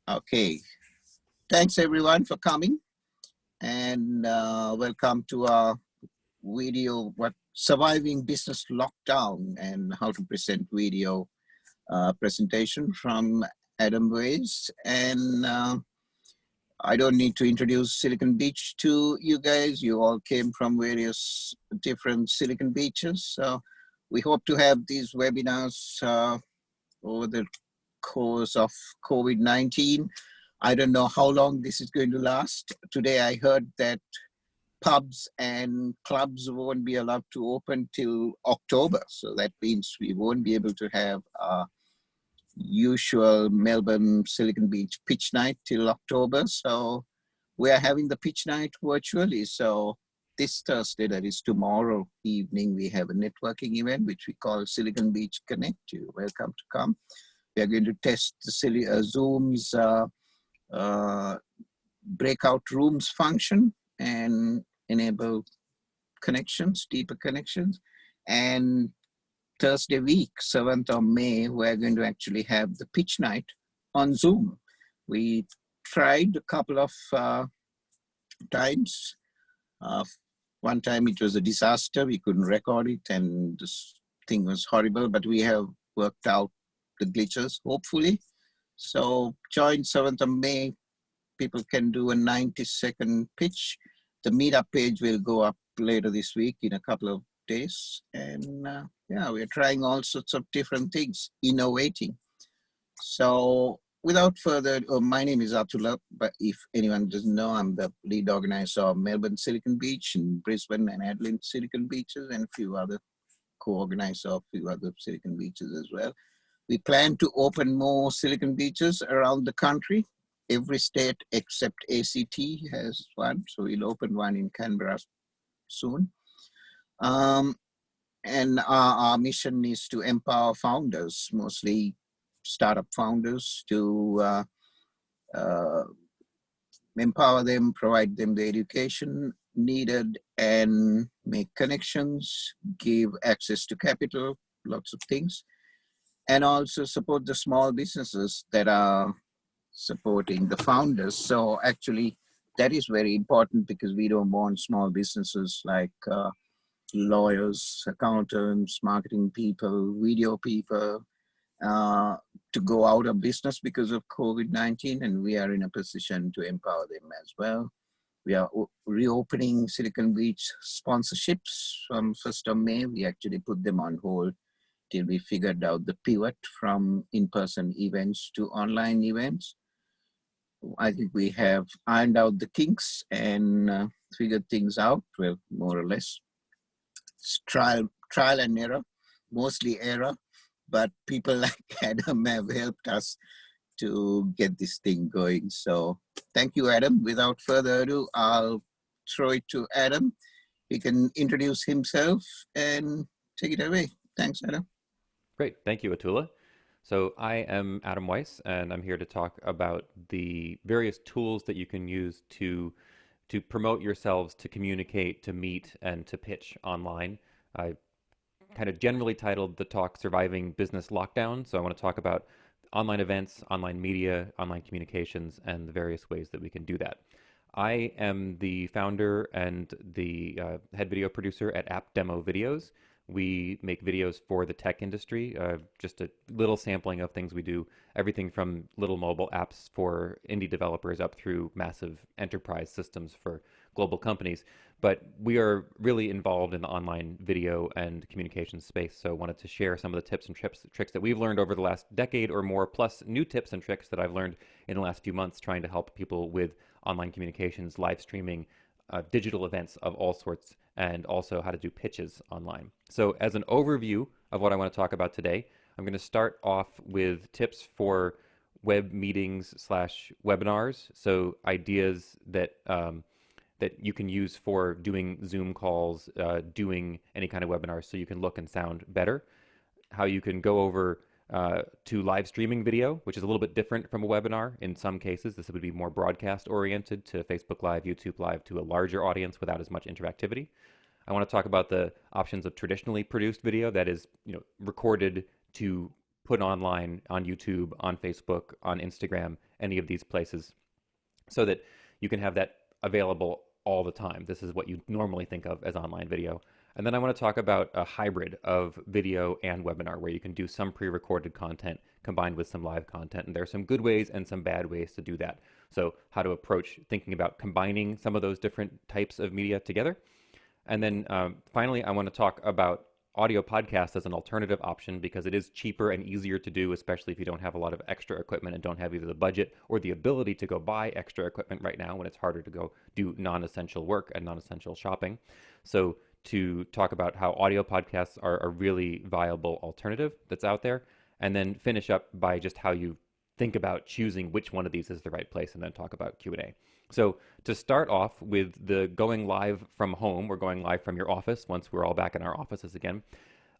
Okay, thanks everyone for coming and welcome to our video, what surviving business lockdown and how to present video presentation from Adam Ways. And I don't need to introduce Silicon Beach to you guys. You all came from various different Silicon Beaches. So we hope to have these webinars over the course of COVID-19. I don't know how long this is going to last. Today I heard that pubs and clubs won't be allowed to open till October. So that means we won't be able to have our usual Melbourne Silicon Beach pitch night till October. So we are having the pitch night virtually. So this Thursday, that is tomorrow evening, we have a networking event which we call Silicon Beach Connect. You're welcome to come. We are going to test the Zoom's breakout rooms function and enable connections, deeper connections. And Thursday week, 7th of May, we're going to actually have the pitch night on Zoom. We tried a couple of times. One time it was a disaster. We couldn't record it and this thing was horrible, but we have worked out the glitches, hopefully. So join 7th of May. People can do a 90-second pitch. The meetup page will go up later this week in a couple of days. And yeah, we're trying all sorts of different things, innovating. So without further ado, my name is Atullah, but if anyone doesn't know, I'm the lead organizer of Melbourne Silicon Beach and Brisbane and Adelaide Silicon Beaches and a few other co-organizer of a few other Silicon Beaches as well. We plan to open more Silicon Beaches around the country. Every state except ACT has one, so we'll open one in Canberra soon. And our mission is to empower founders, mostly startup founders, to empower them, provide them the education needed, and make connections, give access to capital, lots of things, and also support the small businesses that are supporting the founders. So actually, that is very important because we don't want small businesses like lawyers, accountants, marketing people, video people to go out of business because of COVID-19, and we are in a position to empower them as well. We are reopening Silicon Beach sponsorships from 1st of May. We actually put them on hold till we figured out the pivot from in-person events to online events. I think we have ironed out the kinks and figured things out, well, more or less. It's trial and error, mostly error, but people like Adam have helped us to get this thing going. So thank you, Adam. Without further ado, I'll throw it to Adam. He can introduce himself and take it away. Thanks, Adam. Great. Thank you, Atullah. So I am Adam Weiss, and I'm here to talk about the various tools that you can use to promote yourselves, to communicate, to meet, and to pitch online. I kind of generally titled the talk Surviving Business Lockdown. So I want to talk about online events, online media, online communications, and the various ways that we can do that. I am the founder and the head video producer at AppDemoVideos. We make videos for the tech industry, just a little sampling of things we do, everything from little mobile apps for indie developers up through massive enterprise systems for global companies. But we are really involved in the online video and communications space, so I wanted to share some of the tips and tricks that we've learned over the last decade or more, plus new tips and tricks that I've learned in the last few months trying to help people with online communications, live streaming, digital events of all sorts, and also how to do pitches online. So as an overview of what I want to talk about today, I'm going to start off with tips for web meetings slash webinars. So ideas that that you can use for doing Zoom calls, doing any kind of webinar so you can look and sound better. How you can go over to live streaming video, which is a little bit different from a webinar. In some cases, this would be more broadcast oriented to Facebook Live, YouTube Live, to a larger audience without as much interactivity. I want to talk about the options of traditionally produced video that is, recorded to put online on YouTube, on Facebook, on Instagram, any of these places, so that you can have that available all the time. This is what you normally think of as online video. And then I want to talk about a hybrid of video and webinar where you can do some pre-recorded content combined with some live content. And there are some good ways and some bad ways to do that. So how to approach thinking about combining some of those different types of media together. And then finally, I want to talk about audio podcast as an alternative option because it is cheaper and easier to do, especially if you don't have a lot of extra equipment and don't have either the budget or the ability to go buy extra equipment right now when it's harder to go do non-essential work and non-essential shopping. So to talk about how audio podcasts are a really viable alternative that's out there, and then finish up by just how you think about choosing which one of these is the right place, and then talk about Q&A. So to start off with the going live from home, or going live from your office once we're all back in our offices again,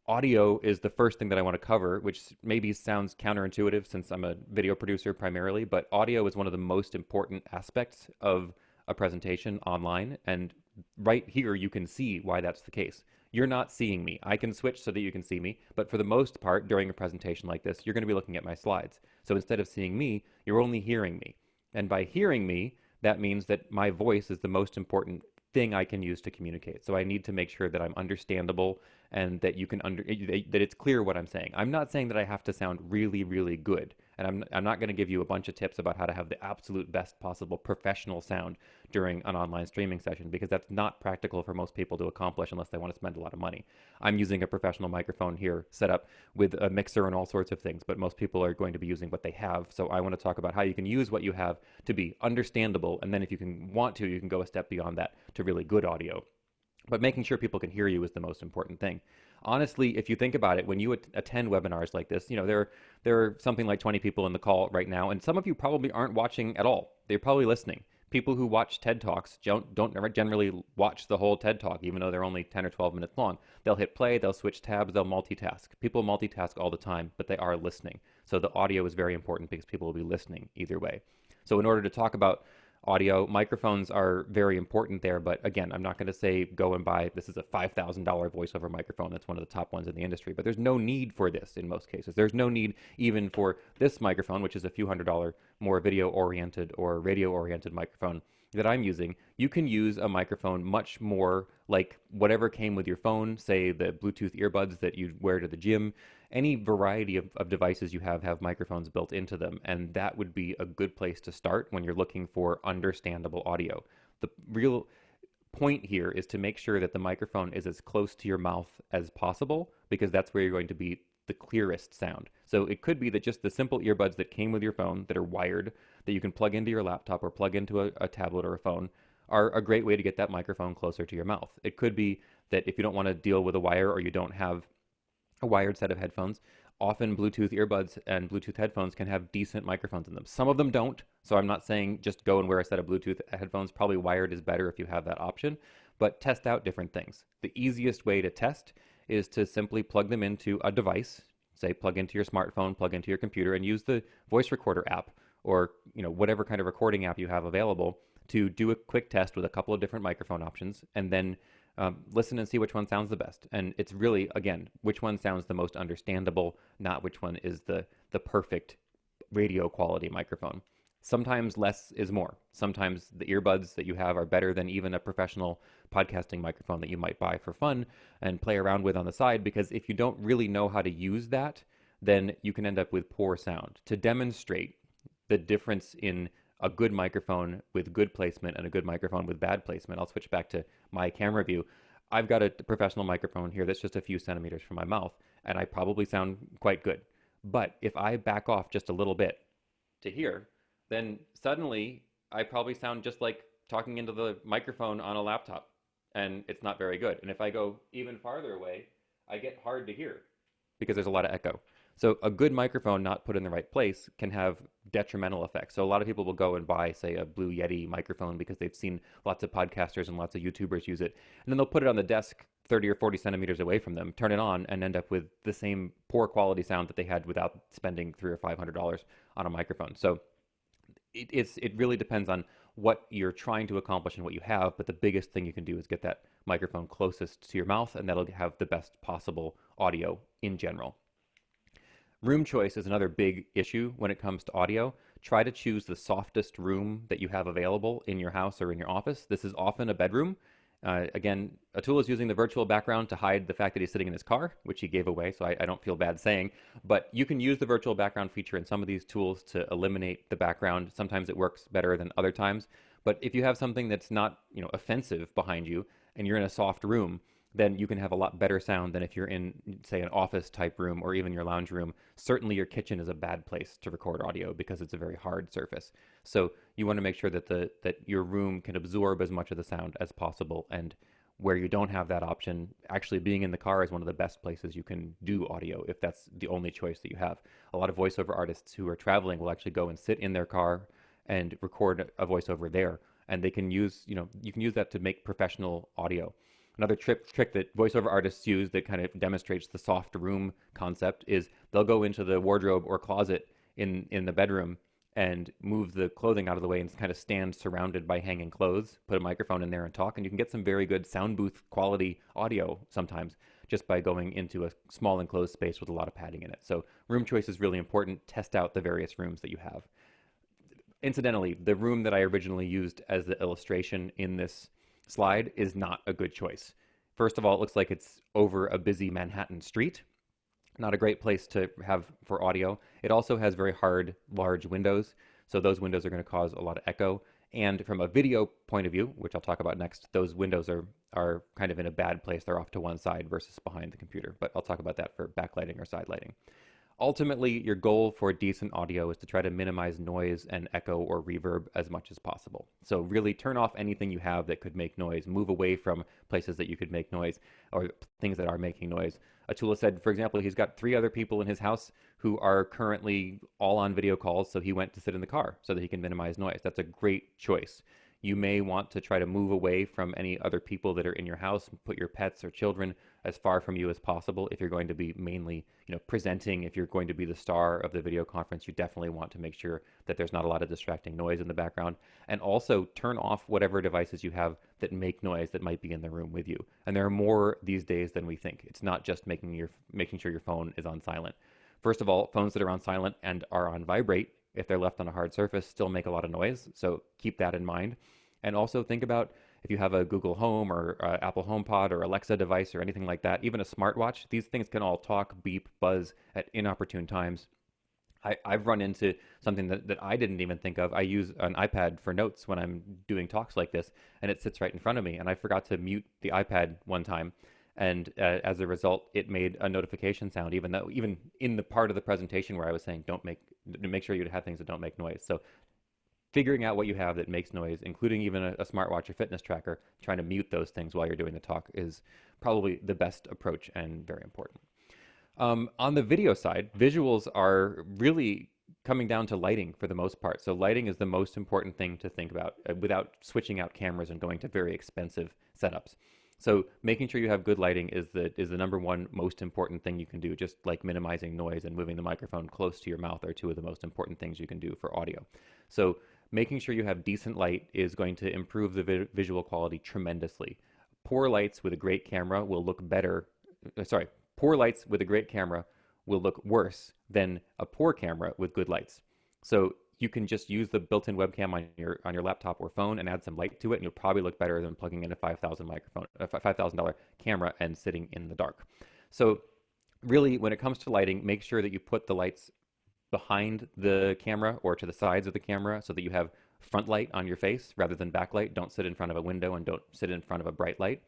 audio is the first thing that I want to cover, which maybe sounds counterintuitive since I'm a video producer primarily, but audio is one of the most important aspects of a presentation online. And right here, you can see why that's the case. You're not seeing me. I can switch so that you can see me, but for the most part, during a presentation like this, you're going to be looking at my slides. So instead of seeing me, you're only hearing me. And by hearing me, that means that my voice is the most important thing I can use to communicate. So I need to make sure that I'm understandable and that you can that it's clear what I'm saying. I'm not saying that I have to sound really, really good. And I'm not going to give you a bunch of tips about how to have the absolute best possible professional sound during an online streaming session, because that's not practical for most people to accomplish unless they want to spend a lot of money. I'm using a professional microphone here set up with a mixer and all sorts of things, but most people are going to be using what they have. So I want to talk about how you can use what you have to be understandable, and then if you can want to, you can go a step beyond that to really good audio. But making sure people can hear you is the most important thing. Honestly, if you think about it, when you attend webinars like this, there are something like 20 people in the call right now, and some of you probably aren't watching at all. They're probably listening. People who watch TED Talks don't generally watch the whole TED Talk, even though they're only 10 or 12 minutes long. They'll hit play, they'll switch tabs, they'll multitask. People multitask all the time, but they are listening. So the audio is very important because people will be listening either way. So in order to talk about audio, microphones are very important there, but again, I'm not going to say go and buy, this is a $5,000 voiceover microphone. That's one of the top ones in the industry, but there's no need for this in most cases. There's no need even for this microphone, which is a few $100 more video-oriented or radio-oriented microphone that I'm using. You can use a microphone much more like whatever came with your phone, say the Bluetooth earbuds that you wear to the gym. Any variety of devices you have microphones built into them, and that would be a good place to start when you're looking for understandable audio. The real point here is to make sure that the microphone is as close to your mouth as possible, because that's where you're going to be the clearest sound. So it could be that just the simple earbuds that came with your phone that are wired, that you can plug into your laptop or plug into a tablet or a phone, are a great way to get that microphone closer to your mouth. It could be that if you don't want to deal with a wire, or you don't have a wired set of headphones, often Bluetooth earbuds and Bluetooth headphones can have decent microphones in them. Some of them don't, so I'm not saying just go and wear a set of Bluetooth headphones. Probably wired is better if you have that option, but test out different things. The easiest way to test is to simply plug them into a device, say plug into your smartphone, plug into your computer, and use the voice recorder app, or whatever kind of recording app you have available, to do a quick test with a couple of different microphone options, and then listen and see which one sounds the best. And it's really, again, which one sounds the most understandable, not which one is the perfect radio quality microphone. Sometimes less is more. Sometimes the earbuds that you have are better than even a professional podcasting microphone that you might buy for fun and play around with on the side, because if you don't really know how to use that, then you can end up with poor sound. To demonstrate the difference in a good microphone with good placement and a good microphone with bad placement, I'll switch back to my camera view. I've got a professional microphone here that's just a few centimeters from my mouth, and I probably sound quite good. But if I back off just a little bit to here, then suddenly I probably sound just like talking into the microphone on a laptop, and it's not very good. And if I go even farther away, I get hard to hear because there's a lot of echo. So a good microphone not put in the right place can have detrimental effects. So a lot of people will go and buy, say, a Blue Yeti microphone because they've seen lots of podcasters and lots of YouTubers use it. And then they'll put it on the desk 30 or 40 centimeters away from them, turn it on, and end up with the same poor quality sound that they had without spending $300 or $500 on a microphone. So it really depends on what you're trying to accomplish and what you have, but the biggest thing you can do is get that microphone closest to your mouth, and that'll have the best possible audio in general. Room choice is another big issue when it comes to audio. Try to choose the softest room that you have available in your house or in your office. This is often a bedroom. Again, Atul is using the virtual background to hide the fact that he's sitting in his car, which he gave away, so I don't feel bad saying. But you can use the virtual background feature in some of these tools to eliminate the background. Sometimes it works better than other times. But if you have something that's not, offensive behind you and you're in a soft room, then you can have a lot better sound than if you're in, say, an office type room or even your lounge room. Certainly, your kitchen is a bad place to record audio because it's a very hard surface. So you want to make sure that that your room can absorb as much of the sound as possible. And where you don't have that option, actually being in the car is one of the best places you can do audio if that's the only choice that you have. A lot of voiceover artists who are traveling will actually go and sit in their car and record a voiceover there. And they can use, you can use that to make professional audio. Another trick that voiceover artists use that kind of demonstrates the soft room concept is they'll go into the wardrobe or closet in the bedroom and move the clothing out of the way and kind of stand surrounded by hanging clothes, put a microphone in there and talk, and you can get some very good sound booth quality audio sometimes just by going into a small enclosed space with a lot of padding in it. So room choice is really important. Test out the various rooms that you have. Incidentally, the room that I originally used as the illustration in this slide is not a good choice. First of all, it looks like it's over a busy Manhattan street. Not a great place to have for audio. It also has very hard, large windows, so those windows are going to cause a lot of echo. And from a video point of view, which I'll talk about next, those windows are kind of in a bad place. They're off to one side versus behind the computer, but I'll talk about that for backlighting or side lighting. Ultimately, your goal for decent audio is to try to minimize noise and echo or reverb as much as possible. So really turn off anything you have that could make noise. Move away from places that you could make noise or things that are making noise. Atula said, for example, he's got 3 other people in his house who are currently all on video calls, so he went to sit in the car so that he can minimize noise. That's a great choice. You may want to try to move away from any other people that are in your house, put your pets or children as far from you as possible. If you're going to be mainly, presenting, if you're going to be the star of the video conference, you definitely want to make sure that there's not a lot of distracting noise in the background. And also turn off whatever devices you have that make noise that might be in the room with you. And there are more these days than we think. It's not just making sure your phone is on silent. First of all, phones that are on silent and are on vibrate, if they're left on a hard surface, still make a lot of noise. So keep that in mind. And also think about if you have a Google Home or Apple HomePod or Alexa device or anything like that, even a smartwatch, these things can all talk, beep, buzz at inopportune times. I've run into something that I didn't even think of. I use an iPad for notes when I'm doing talks like this, and it sits right in front of me. And I forgot to mute the iPad one time. And as a result, it made a notification sound, even in the part of the presentation where I was saying make sure you have things that don't make noise. So figuring out what you have that makes noise, including even a smartwatch or fitness tracker, trying to mute those things while you're doing the talk is probably the best approach and very important. On the video side, visuals are really coming down to lighting for the most part. So lighting is the most important thing to think about without switching out cameras and going to very expensive setups. So making sure you have good lighting is the number one most important thing you can do, just like minimizing noise and moving the microphone close to your mouth are 2 of the most important things you can do for audio. So making sure you have decent light is going to improve the visual quality tremendously. Poor lights with a great camera will look better. Poor lights with a great camera will look worse than a poor camera with good lights. So you can just use the built-in webcam on your laptop or phone and add some light to it, and you'll probably look better than plugging in a $5,000 camera and sitting in the dark. So really, when it comes to lighting, make sure that you put the lights behind the camera or to the sides of the camera so that you have front light on your face rather than backlight. Don't sit in front of a window and don't sit in front of a bright light.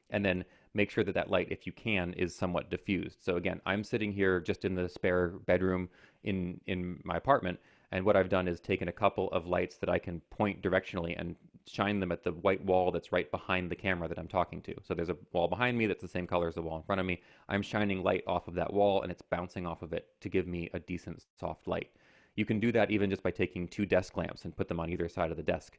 And then make sure that that light, if you can, is somewhat diffused. So again, I'm sitting here just in the spare bedroom in my apartment, and what I've done is taken a couple of lights that I can point directionally and shine them at the white wall that's right behind the camera that I'm talking to. So there's a wall behind me that's the same color as the wall in front of me. I'm shining light off of that wall, and it's bouncing off of it to give me a decent soft light. You can do that even just by taking 2 desk lamps and put them on either side of the desk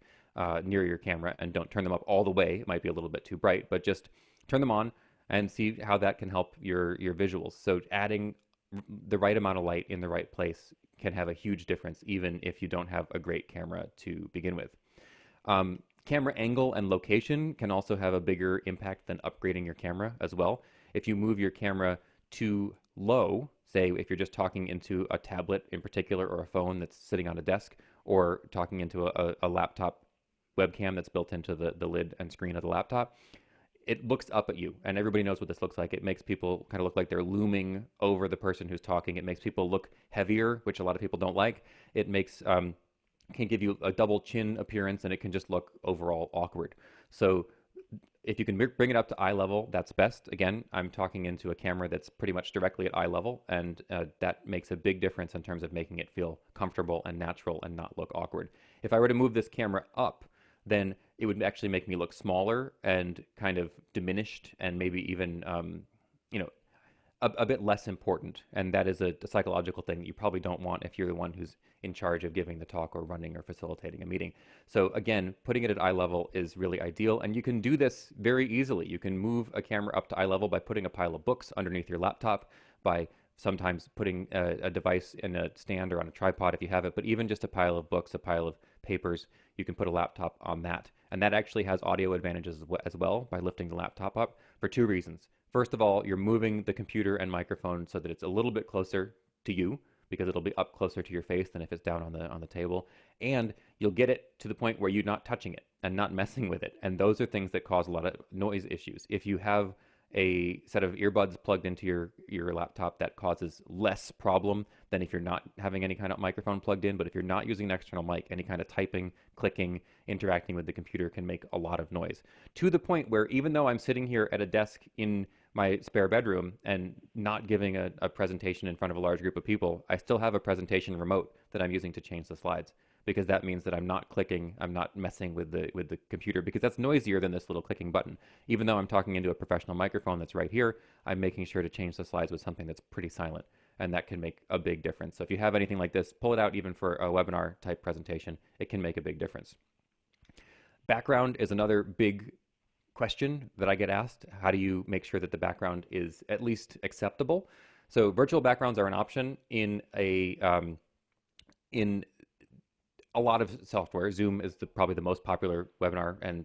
near your camera, and don't turn them up all the way. It might be a little bit too bright, but just turn them on and see how that can help your visuals. So adding the right amount of light in the right place can have a huge difference, even if you don't have a great camera to begin with. Camera angle and location can also have a bigger impact than upgrading your camera as well. If you move your camera too low, say if you're just talking into a tablet in particular or a phone that's sitting on a desk or talking into a laptop webcam that's built into the lid and screen of the laptop, it looks up at you, and everybody knows what this looks like. It makes people kind of look like they're looming over the person who's talking. It makes people look heavier, which a lot of people don't like. It makes can give you a double chin appearance, and it can just look overall awkward. So if you can bring it up to eye level, that's best. Again, I'm talking into a camera that's pretty much directly at eye level, and that makes a big difference in terms of making it feel comfortable and natural and not look awkward. If I were to move this camera up, then it would actually make me look smaller and kind of diminished and maybe even, you know, a bit less important. And that is a psychological thing that you probably don't want if you're the one who's in charge of giving the talk or running or facilitating a meeting. So again, putting it at eye level is really ideal. And you can do this very easily. You can move a camera up to eye level by putting a pile of books underneath your laptop, by sometimes putting a device in a stand or on a tripod if you have it, but even just a pile of books, a pile of papers, you can put a laptop on that. And that actually has audio advantages as well by lifting the laptop up for two reasons. First of all, you're moving the computer and microphone so that it's a little bit closer to you because it'll be up closer to your face than if it's down on the table. And you'll get it to the point where you're not touching it and not messing with it. And those are things that cause a lot of noise issues. If you have a set of earbuds plugged into your laptop, that causes less problem than if you're not having any kind of microphone plugged in. But if you're not using an external mic, any kind of typing, clicking, interacting with the computer can make a lot of noise, to the point where even though I'm sitting here at a desk in my spare bedroom and not giving a presentation in front of a large group of people, I still have a presentation remote that I'm using to change the slides, because that means that I'm not clicking, I'm not messing with the computer, because that's noisier than this little clicking button. Even though I'm talking into a professional microphone that's right here, I'm making sure to change the slides with something that's pretty silent, and that can make a big difference. So if you have anything like this, pull it out even for a webinar type presentation. It can make a big difference. Background is another big question that I get asked. How do you make sure that the background is at least acceptable? So virtual backgrounds are an option in in a lot of software. Zoom is probably the most popular webinar and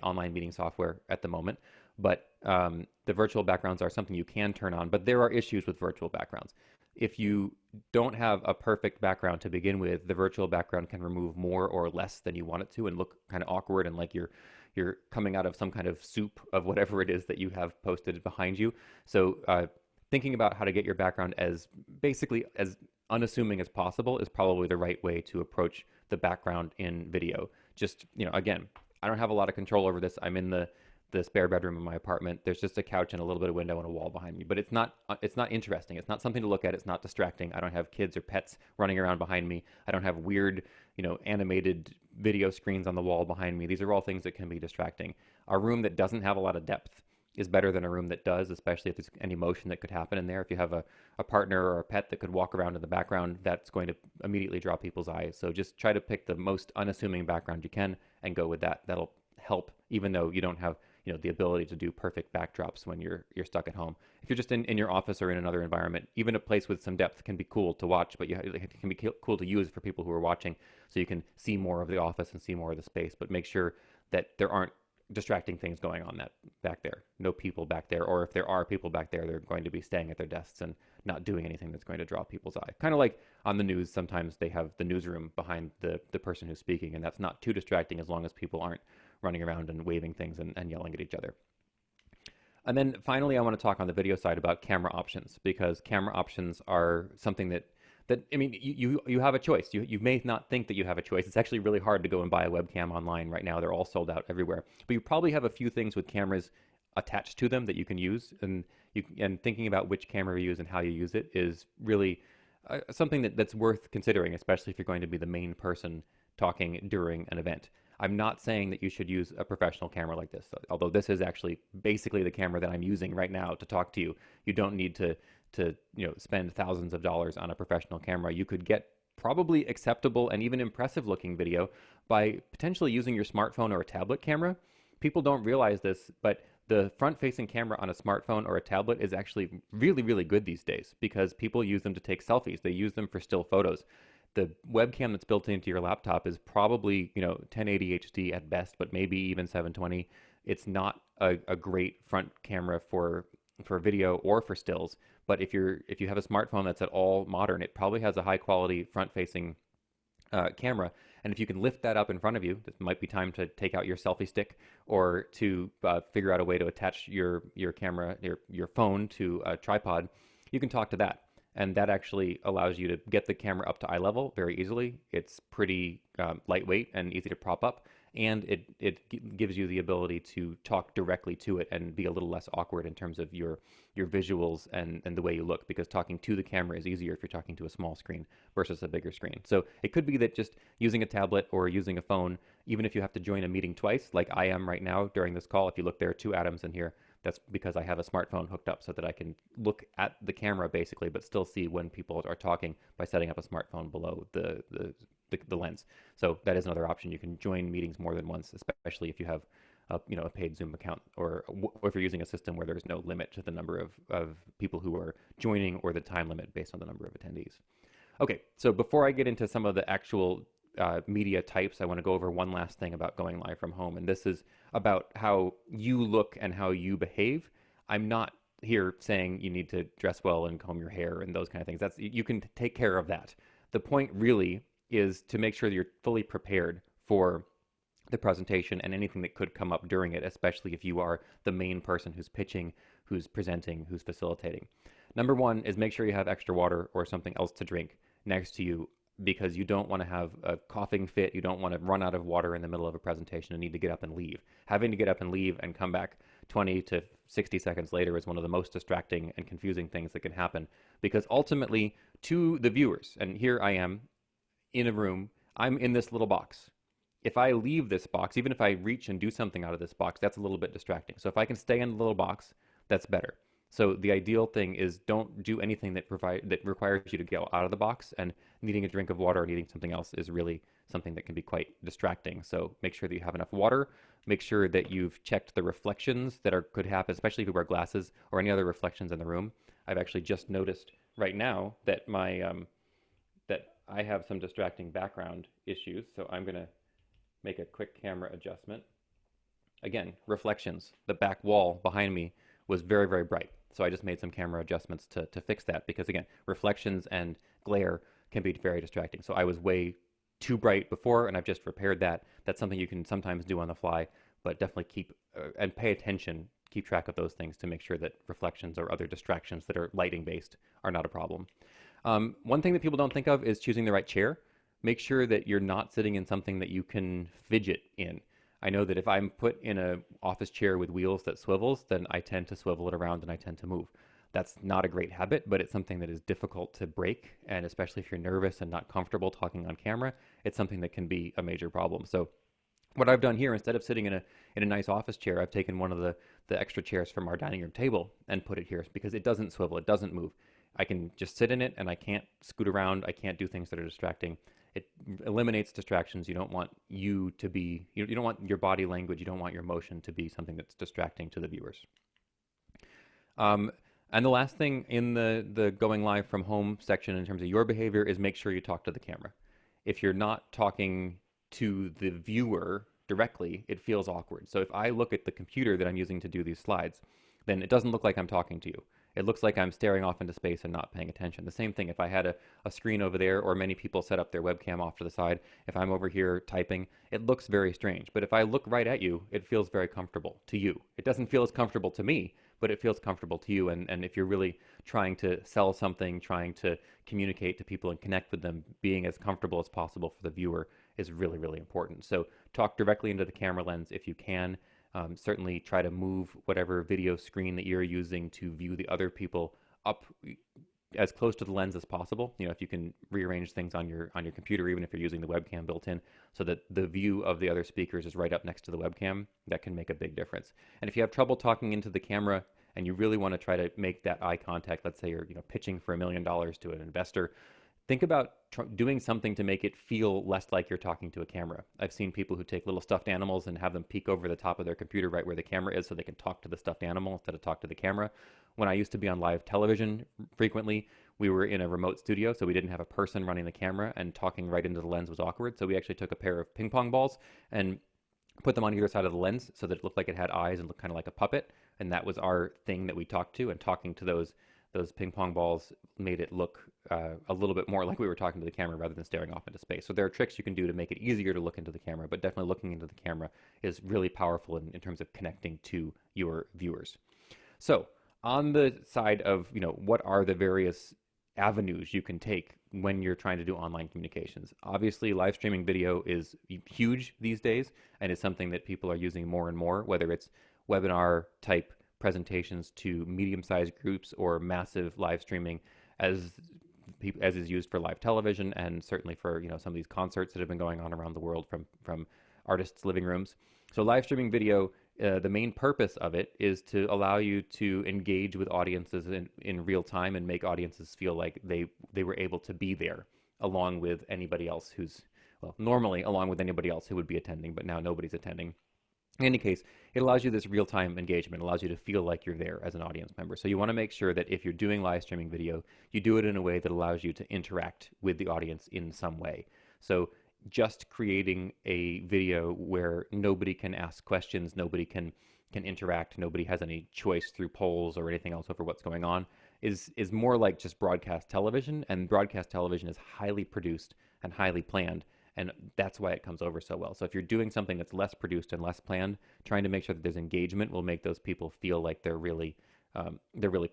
online meeting software at the moment. But the virtual backgrounds are something you can turn on. But there are issues with virtual backgrounds. If you don't have a perfect background to begin with, the virtual background can remove more or less than you want it to and look kind of awkward and like you're coming out of some kind of soup of whatever it is that you have posted behind you. So thinking about how to get your background as basically as unassuming as possible is probably the right way to approach the background in video. Just, again, I don't have a lot of control over this. I'm in the spare bedroom in my apartment. There's just a couch and a little bit of window and a wall behind me, but it's not interesting. It's not something to look at. It's not distracting. I don't have kids or pets running around behind me. I don't have weird, animated video screens on the wall behind me. These are all things that can be distracting. A room that doesn't have a lot of depth is better than a room that does, especially if there's any motion that could happen in there. If you have a partner or a pet that could walk around in the background, that's going to immediately draw people's eyes. So just try to pick the most unassuming background you can and go with that. That'll help, even though you don't have the ability to do perfect backdrops when you're stuck at home. If you're just in your office or in another environment, even a place with some depth can be cool to watch, but it can be cool to use for people who are watching, so you can see more of the office and see more of the space, but make sure that there aren't distracting things going on back there. No people back there, or if there are people back there, they're going to be staying at their desks and not doing anything that's going to draw people's eye. Kind of like on the news, sometimes they have the newsroom behind the person who's speaking, and that's not too distracting as long as people aren't running around and waving things and yelling at each other. And then finally, I want to talk on the video side about camera options, because camera options are something that I mean, you have a choice. You may not think that you have a choice. It's actually really hard to go and buy a webcam online right now. They're all sold out everywhere. But you probably have a few things with cameras attached to them that you can use, and thinking about which camera you use and how you use it is really something that's worth considering, especially if you're going to be the main person talking during an event. I'm not saying that you should use a professional camera like this, although this is actually basically the camera that I'm using right now to talk to you. You don't need to spend thousands of dollars on a professional camera. You could get probably acceptable and even impressive looking video by potentially using your smartphone or a tablet camera. People don't realize this, but the front-facing camera on a smartphone or a tablet is actually really, really good these days, because people use them to take selfies. They use them for still photos. The webcam that's built into your laptop is probably 1080 HD at best, but maybe even 720. It's not a great front camera for video or for stills, But if you have a smartphone that's at all modern, it probably has a high quality front facing camera. And if you can lift that up in front of you, it might be time to take out your selfie stick or to figure out a way to attach your camera, your phone to a tripod. You can talk to that. And that actually allows you to get the camera up to eye level very easily. It's pretty lightweight and easy to prop up. And gives you the ability to talk directly to it and be a little less awkward in terms of your visuals and the way you look, because talking to the camera is easier if you're talking to a small screen versus a bigger screen. So it could be that just using a tablet or using a phone, even if you have to join a meeting twice, like I am right now during this call, if you look, there are two Adams in here. That's because I have a smartphone hooked up so that I can look at the camera basically, but still see when people are talking by setting up a smartphone below the lens. So that is another option. You can join meetings more than once, especially if you have a paid Zoom account, or if you're using a system where there's no limit to the number of people who are joining or the time limit based on the number of attendees. Okay, so before I get into some of the actual media types, I want to go over one last thing about going live from home, and this is about how you look and how you behave. I'm not here saying you need to dress well and comb your hair and those kind of things. That's, you can take care of that. The point really is to make sure that you're fully prepared for the presentation and anything that could come up during it, especially if you are the main person who's pitching, who's presenting, who's facilitating. Number one is make sure you have extra water or something else to drink next to you, because you don't want to have a coughing fit. You don't want to run out of water in the middle of a presentation and need to get up and leave. Having to get up and leave and come back 20 to 60 seconds later is one of the most distracting and confusing things that can happen, because ultimately to the viewers, and here I am in a room, I'm in this little box. If I leave this box, even if I reach and do something out of this box, that's a little bit distracting. So if I can stay in the little box, that's better. So the ideal thing is don't do anything that requires you to go out of the box, and needing a drink of water or needing something else is really something that can be quite distracting. So make sure that you have enough water. Make sure that you've checked the reflections that could happen, especially if you wear glasses, or any other reflections in the room. I've actually just noticed right now that that I have some distracting background issues, so I'm going to make a quick camera adjustment. Again, reflections. The back wall behind me was very, very bright. So I just made some camera adjustments to fix that, because again, reflections and glare can be very distracting. So I was way too bright before, and I've just repaired that. That's something you can sometimes do on the fly, but definitely keep and pay attention, keep track of those things to make sure that reflections or other distractions that are lighting based are not a problem. One thing that people don't think of is choosing the right chair. Make sure that you're not sitting in something that you can fidget in. I know that if I'm put in an office chair with wheels that swivels, then I tend to swivel it around and I tend to move. That's not a great habit, but it's something that is difficult to break. And especially if you're nervous and not comfortable talking on camera, it's something that can be a major problem. So what I've done here, instead of sitting in a nice office chair, I've taken one of the extra chairs from our dining room table and put it here, because it doesn't swivel, it doesn't move. I can just sit in it and I can't scoot around, I can't do things that are distracting. It eliminates distractions. You don't want you to be, you don't want your body language, you don't want your motion to be something that's distracting to the viewers. And the last thing in the going live from home section in terms of your behavior is make sure you talk to the camera. If you're not talking to the viewer directly, it feels awkward. So if I look at the computer that I'm using to do these slides, then it doesn't look like I'm talking to you. It looks like I'm staring off into space and not paying attention. The same thing if I had a screen over there, or many people set up their webcam off to the side. If I'm over here typing, it looks very strange. But if I look right at you, it feels very comfortable to you. It doesn't feel as comfortable to me, but it feels comfortable to you. And if you're really trying to sell something, trying to communicate to people and connect with them, being as comfortable as possible for the viewer is really, really important. So talk directly into the camera lens if you can. Certainly try to move whatever video screen that you're using to view the other people up as close to the lens as possible. You know, if you can rearrange things on your computer, even if you're using the webcam built in, so that the view of the other speakers is right up next to the webcam, that can make a big difference. And if you have trouble talking into the camera and you really want to try to make that eye contact, let's say you're pitching for $1 million to an investor, think about doing something to make it feel less like you're talking to a camera. I've seen people who take little stuffed animals and have them peek over the top of their computer right where the camera is so they can talk to the stuffed animal instead of talk to the camera. When I used to be on live television frequently, we were in a remote studio, so we didn't have a person running the camera, and talking right into the lens was awkward. So we actually took a pair of ping pong balls and put them on either side of the lens so that it looked like it had eyes and looked kind of like a puppet. And that was our thing that we talked to, and talking to those those ping pong balls made it look a little bit more like we were talking to the camera rather than staring off into space. So there are tricks you can do to make it easier to look into the camera, but definitely looking into the camera is really powerful in terms of connecting to your viewers. So on the side of, what are the various avenues you can take when you're trying to do online communications? Obviously, live streaming video is huge these days, and it's something that people are using more and more, whether it's webinar type presentations to medium-sized groups or massive live streaming as as is used for live television, and certainly for some of these concerts that have been going on around the world from artists' living rooms. So live streaming video, the main purpose of it is to allow you to engage with audiences in real time and make audiences feel like they were able to be there along with anybody else who's, well, normally along with anybody else who would be attending, but now nobody's attending. In any case, it allows you this real-time engagement, allows you to feel like you're there as an audience member. So you want to make sure that if you're doing live streaming video, you do it in a way that allows you to interact with the audience in some way. So just creating a video where nobody can ask questions, nobody can interact, nobody has any choice through polls or anything else over what's going on is more like just broadcast television, and broadcast television is highly produced and highly planned, and that's why it comes over so well. So if you're doing something that's less produced and less planned, trying to make sure that there's engagement will make those people feel like they're really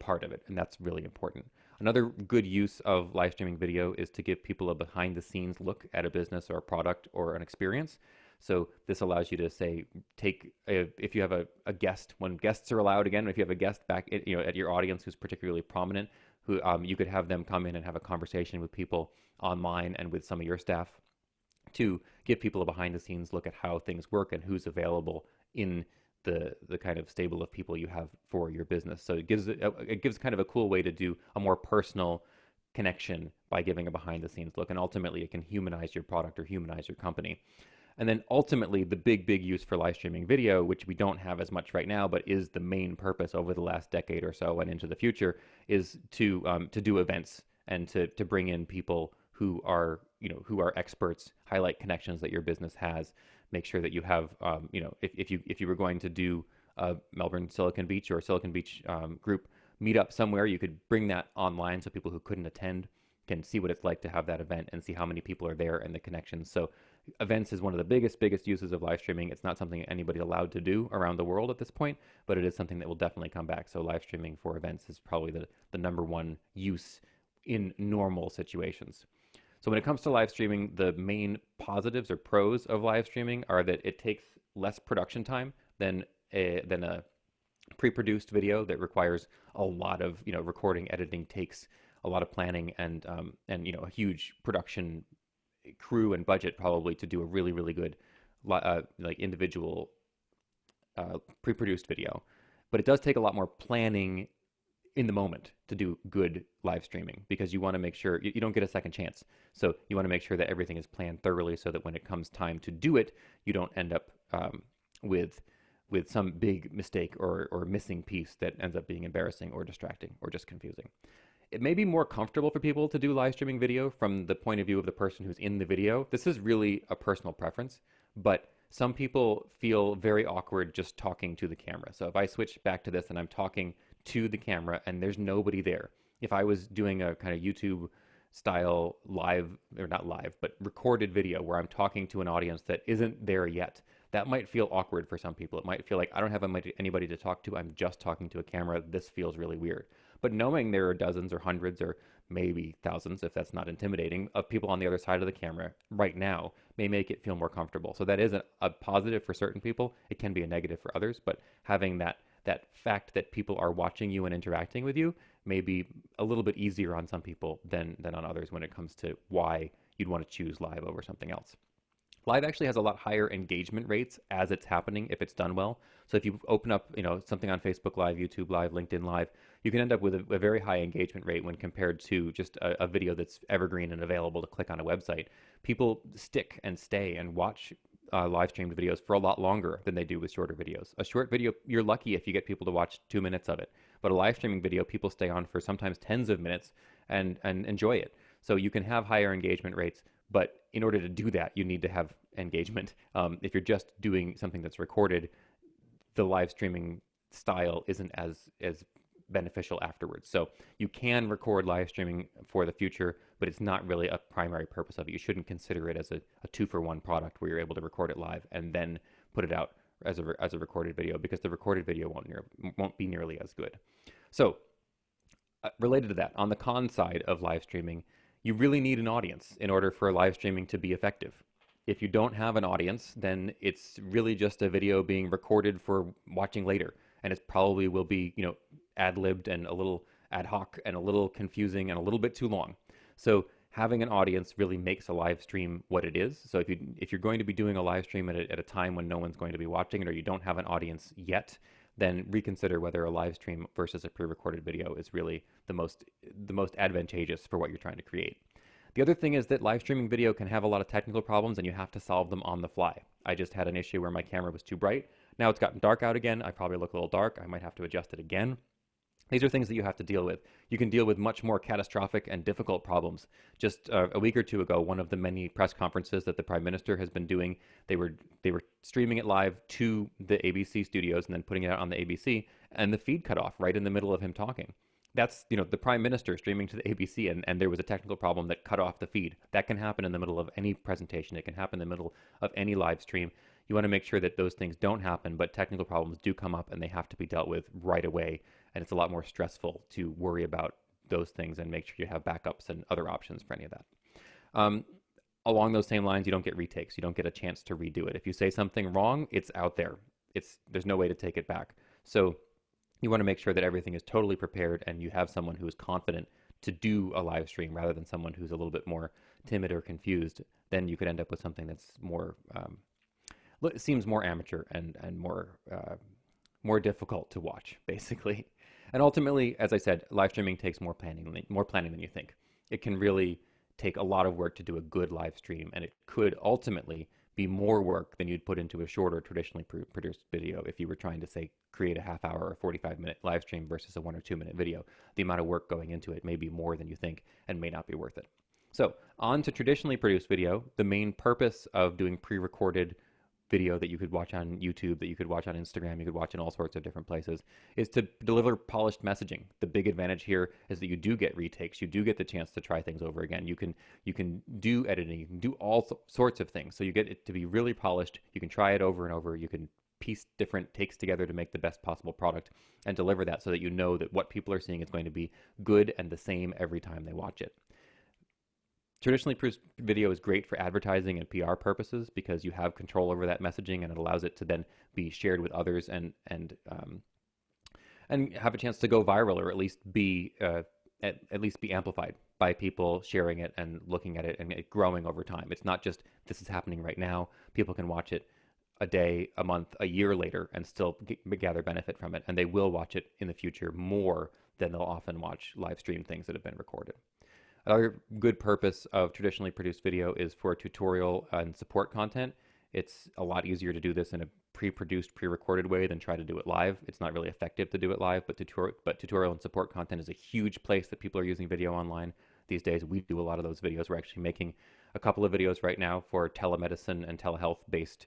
part of it, and that's really important. Another good use of live streaming video is to give people a behind the scenes look at a business or a product or an experience. So this allows you to say, if you have a guest, when guests are allowed again, if you have a guest back at your audience who's particularly prominent, who you could have them come in and have a conversation with people online and with some of your staff to give people a behind the scenes look at how things work and who's available in the kind of stable of people you have for your business. So it gives kind of a cool way to do a more personal connection by giving a behind the scenes look, and ultimately it can humanize your product or humanize your company. And then ultimately the big use for live streaming video, which we don't have as much right now, but is the main purpose over the last decade or so and into the future, is to do events and to bring in people who are experts, highlight connections that your business has, make sure that you have if you were going to do a Melbourne Silicon Beach or Silicon Beach group meetup somewhere, you could bring that online so people who couldn't attend can see what it's like to have that event and see how many people are there and the connections. So events is one of the biggest uses of live streaming. It's not something anybody's allowed to do around the world at this point, but it is something that will definitely come back. So live streaming for events is probably the number one use in normal situations. So when it comes to live streaming, the main positives or pros of live streaming are that it takes less production time than a pre-produced video that requires a lot of recording, editing, takes a lot of planning and a huge production crew and budget probably to do a really good like individual pre-produced video. But it does take a lot more planning in the moment to do good live streaming, because you want to make sure you don't get a second chance. So you want to make sure that everything is planned thoroughly so that when it comes time to do it, you don't end up with some big mistake or missing piece that ends up being embarrassing or distracting or just confusing. It may be more comfortable for people to do live streaming video from the point of view of the person who's in the video. This is really a personal preference, but some people feel very awkward just talking to the camera. So if I switch back to this and I'm talking to the camera and there's nobody there, if I was doing a kind of YouTube style live, or not live, but recorded video where I'm talking to an audience that isn't there yet, that might feel awkward for some people. It might feel like I don't have anybody to talk to. I'm just talking to a camera. This feels really weird. But knowing there are dozens or hundreds or maybe thousands, if that's not intimidating, of people on the other side of the camera right now may make it feel more comfortable. So that is a positive for certain people. It can be a negative for others, but having that fact that people are watching you and interacting with you may be a little bit easier on some people than on others when it comes to why you'd want to choose live over something else. Live actually has a lot higher engagement rates as it's happening if it's done well. So if you open up, something on Facebook Live, YouTube Live, LinkedIn Live, you can end up with a very high engagement rate when compared to just a video that's evergreen and available to click on a website. People stick and stay and watch live streamed videos for a lot longer than they do with shorter videos. A short video, you're lucky if you get people to watch 2 minutes of it. But a live streaming video, people stay on for sometimes tens of minutes and enjoy it. So you can have higher engagement rates, but in order to do that, you need to have engagement. If you're just doing something that's recorded, the live streaming style isn't as beneficial afterwards. So you can record live streaming for the future, but it's not really a primary purpose of it. You shouldn't consider it as a two-for-one product where you're able to record it live and then put it out as a recorded video, because the recorded video won't be nearly as good. So related to that, on the con side of live streaming, you really need an audience in order for live streaming to be effective. If you don't have an audience, then it's really just a video being recorded for watching later, and it probably will be, ad-libbed and a little ad hoc and a little confusing and a little bit too long. So having an audience really makes a live stream what it is. So if you're going to be doing a live stream at a time when no one's going to be watching it, or you don't have an audience yet, then reconsider whether a live stream versus a pre-recorded video is really the most advantageous for what you're trying to create. The other thing is that live streaming video can have a lot of technical problems, and you have to solve them on the fly. I just had an issue where my camera was too bright. Now it's gotten dark out again. I probably look a little dark. I might have to adjust it again. These are things that you have to deal with. You can deal with much more catastrophic and difficult problems. Just a week or two ago, one of the many press conferences that the Prime Minister has been doing, they were streaming it live to the ABC studios and then putting it out on the ABC, and the feed cut off right in the middle of him talking. That's, the Prime Minister streaming to the ABC, and there was a technical problem that cut off the feed. That can happen in the middle of any presentation. It can happen in the middle of any live stream. You want to make sure that those things don't happen, but technical problems do come up and they have to be dealt with right away. And it's a lot more stressful to worry about those things and make sure you have backups and other options for any of that. Along those same lines, you don't get retakes. You don't get a chance to redo it. If you say something wrong, it's out there. There's no way to take it back. So you want to make sure that everything is totally prepared and you have someone who is confident to do a live stream rather than someone who's a little bit more timid or confused. Then you could end up with something that's more seems more amateur and more difficult to watch, basically. And ultimately, as I said, live streaming takes more planning than you think. It can really take a lot of work to do a good live stream, and it could ultimately be more work than you'd put into a shorter, traditionally produced video if you were trying to, say, create a half-hour or 45-minute live stream versus a 1 or 2 minute video. The amount of work going into it may be more than you think and may not be worth it. So, on to traditionally produced video. The main purpose of doing pre-recorded video that you could watch on YouTube, that you could watch on Instagram, you could watch in all sorts of different places, is to deliver polished messaging. The big advantage here is that you do get retakes. You do get the chance to try things over again. You can do editing. You can do all sorts of things. So you get it to be really polished. You can try it over and over. You can piece different takes together to make the best possible product and deliver that so that you know that what people are seeing is going to be good and the same every time they watch it. Traditionally produced video is great for advertising and PR purposes because you have control over that messaging, and it allows it to then be shared with others and have a chance to go viral, or at least be amplified by people sharing it and looking at it and it growing over time. It's not just this is happening right now. People can watch it a day, a month, a year later and still gather benefit from it, and they will watch it in the future more than they'll often watch live stream things that have been recorded. Another good purpose of traditionally produced video is for tutorial and support content. It's a lot easier to do this in a pre-produced, pre-recorded way than try to do it live. It's not really effective to do it live, but tutorial and support content is a huge place that people are using video online these days. We do a lot of those videos. We're actually making a couple of videos right now for telemedicine and telehealth-based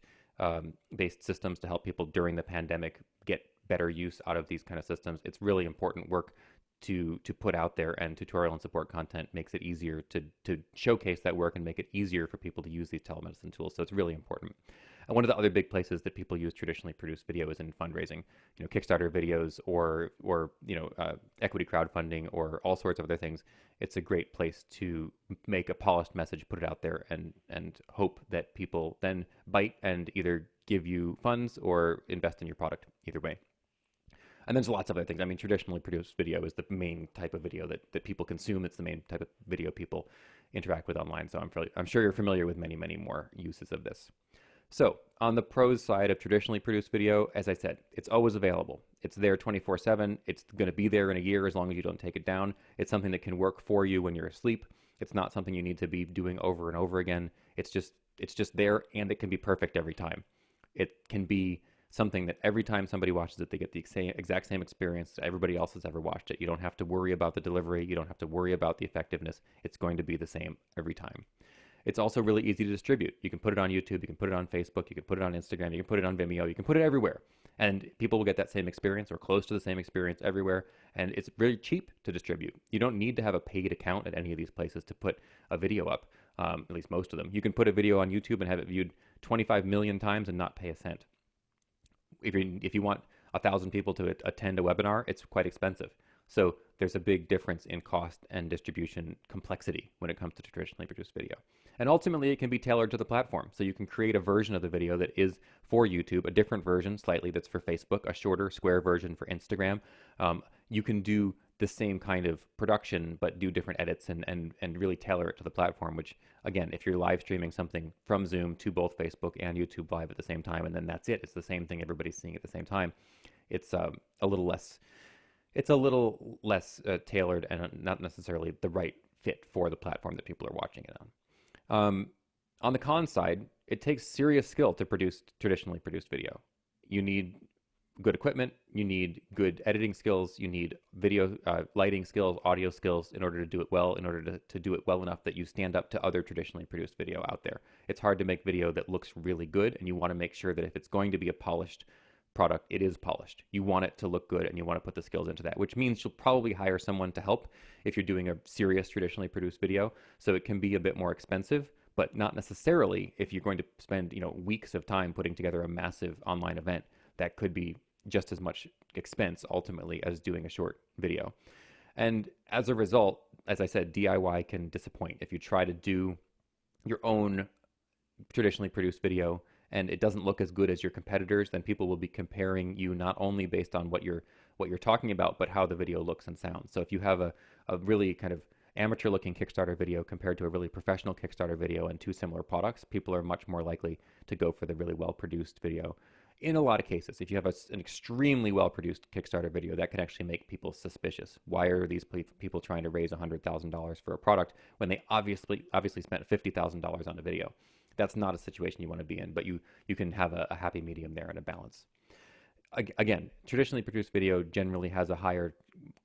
systems to help people during the pandemic get better use out of these kind of systems. It's really important work to put out there, and tutorial and support content makes it easier to showcase that work and make it easier for people to use these telemedicine tools. So it's really important. And one of the other big places that people use traditionally produced video is in fundraising, Kickstarter videos or equity crowdfunding or all sorts of other things. It's a great place to make a polished message, put it out there, and hope that people then bite and either give you funds or invest in your product, either way. And there's lots of other things. I mean, traditionally produced video is the main type of video that people consume. It's the main type of video people interact with online. So I'm sure you're familiar with many, many more uses of this. So on the pros side of traditionally produced video, as I said, it's always available. It's there 24/7. It's going to be there in a year as long as you don't take it down. It's something that can work for you when you're asleep. It's not something you need to be doing over and over again. It's just there, and it can be perfect every time. It can be something that every time somebody watches it, they get the exact same experience that everybody else has ever watched it. You don't have to worry about the delivery. You don't have to worry about the effectiveness. It's going to be the same every time. It's also really easy to distribute. You can put it on YouTube, you can put it on Facebook, you can put it on Instagram, you can put it on Vimeo, you can put it everywhere. And people will get that same experience or close to the same experience everywhere. And it's really cheap to distribute. You don't need to have a paid account at any of these places to put a video up, at least most of them. You can put a video on YouTube and have it viewed 25 million times and not pay a cent. If you want 1,000 people to attend a webinar, it's quite expensive. So there's a big difference in cost and distribution complexity when it comes to traditionally produced video. And ultimately, it can be tailored to the platform. So you can create a version of the video that is for YouTube, a different version slightly that's for Facebook, a shorter square version for Instagram. You can do the same kind of production, but do different edits and really tailor it to the platform, which, again, if you're live streaming something from Zoom to both Facebook and YouTube live at the same time, and then that's it, it's the same thing everybody's seeing at the same time, it's a little less tailored and not necessarily the right fit for the platform that people are watching it on. On the con side, it takes serious skill to produce traditionally produced video. You need good equipment, you need good editing skills, you need video lighting skills, audio skills in order to do it well, in order to do it well enough that you stand up to other traditionally produced video out there. It's hard to make video that looks really good, and you want to make sure that if it's going to be a polished product, it is polished. You want it to look good, and you want to put the skills into that, which means you'll probably hire someone to help if you're doing a serious traditionally produced video. So it can be a bit more expensive, but not necessarily if you're going to spend, weeks of time putting together a massive online event. That could be just as much expense ultimately as doing a short video. And as a result, as I said, DIY can disappoint. If you try to do your own traditionally produced video and it doesn't look as good as your competitors, then people will be comparing you not only based on what you're talking about, but how the video looks and sounds. So if you have a really kind of amateur looking Kickstarter video compared to a really professional Kickstarter video and two similar products, people are much more likely to go for the really well produced video. In a lot of cases, if you have an extremely well produced Kickstarter video, that can actually make people suspicious. Why are these people trying to raise $100,000 for a product when they obviously spent $50,000 on a video? That's not a situation you want to be in, but you can have a happy medium there and a balance. Again, traditionally produced video generally has a higher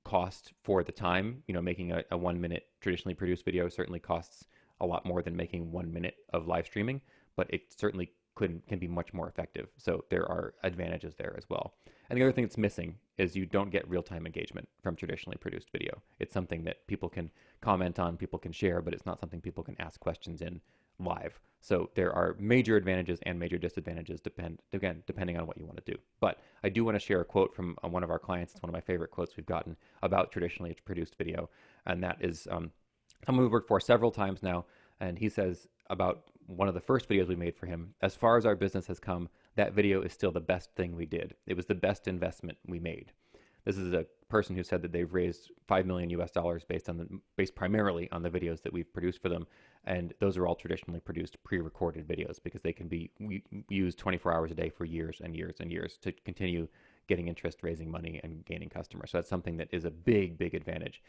cost for the time. Making a 1 minute traditionally produced video certainly costs a lot more than making 1 minute of live streaming, but it certainly can be much more effective. So there are advantages there as well. And the other thing that's missing is you don't get real-time engagement from traditionally produced video. It's something that people can comment on, people can share, but it's not something people can ask questions in live. So there are major advantages and major disadvantages depending on what you want to do. But I do want to share a quote from one of our clients. It's one of my favorite quotes we've gotten about traditionally produced video. And that is someone we've worked for several times now. And he says about one of the first videos we made for him, as far as our business has come, that video is still the best thing we did. It was the best investment we made. This is a person who said that they've raised $5 million US based primarily on the videos that we've produced for them. And those are all traditionally produced pre-recorded videos because they can be used 24 hours a day for years and years and years to continue getting interest, raising money, and gaining customers. So that's something that is a big, big advantage.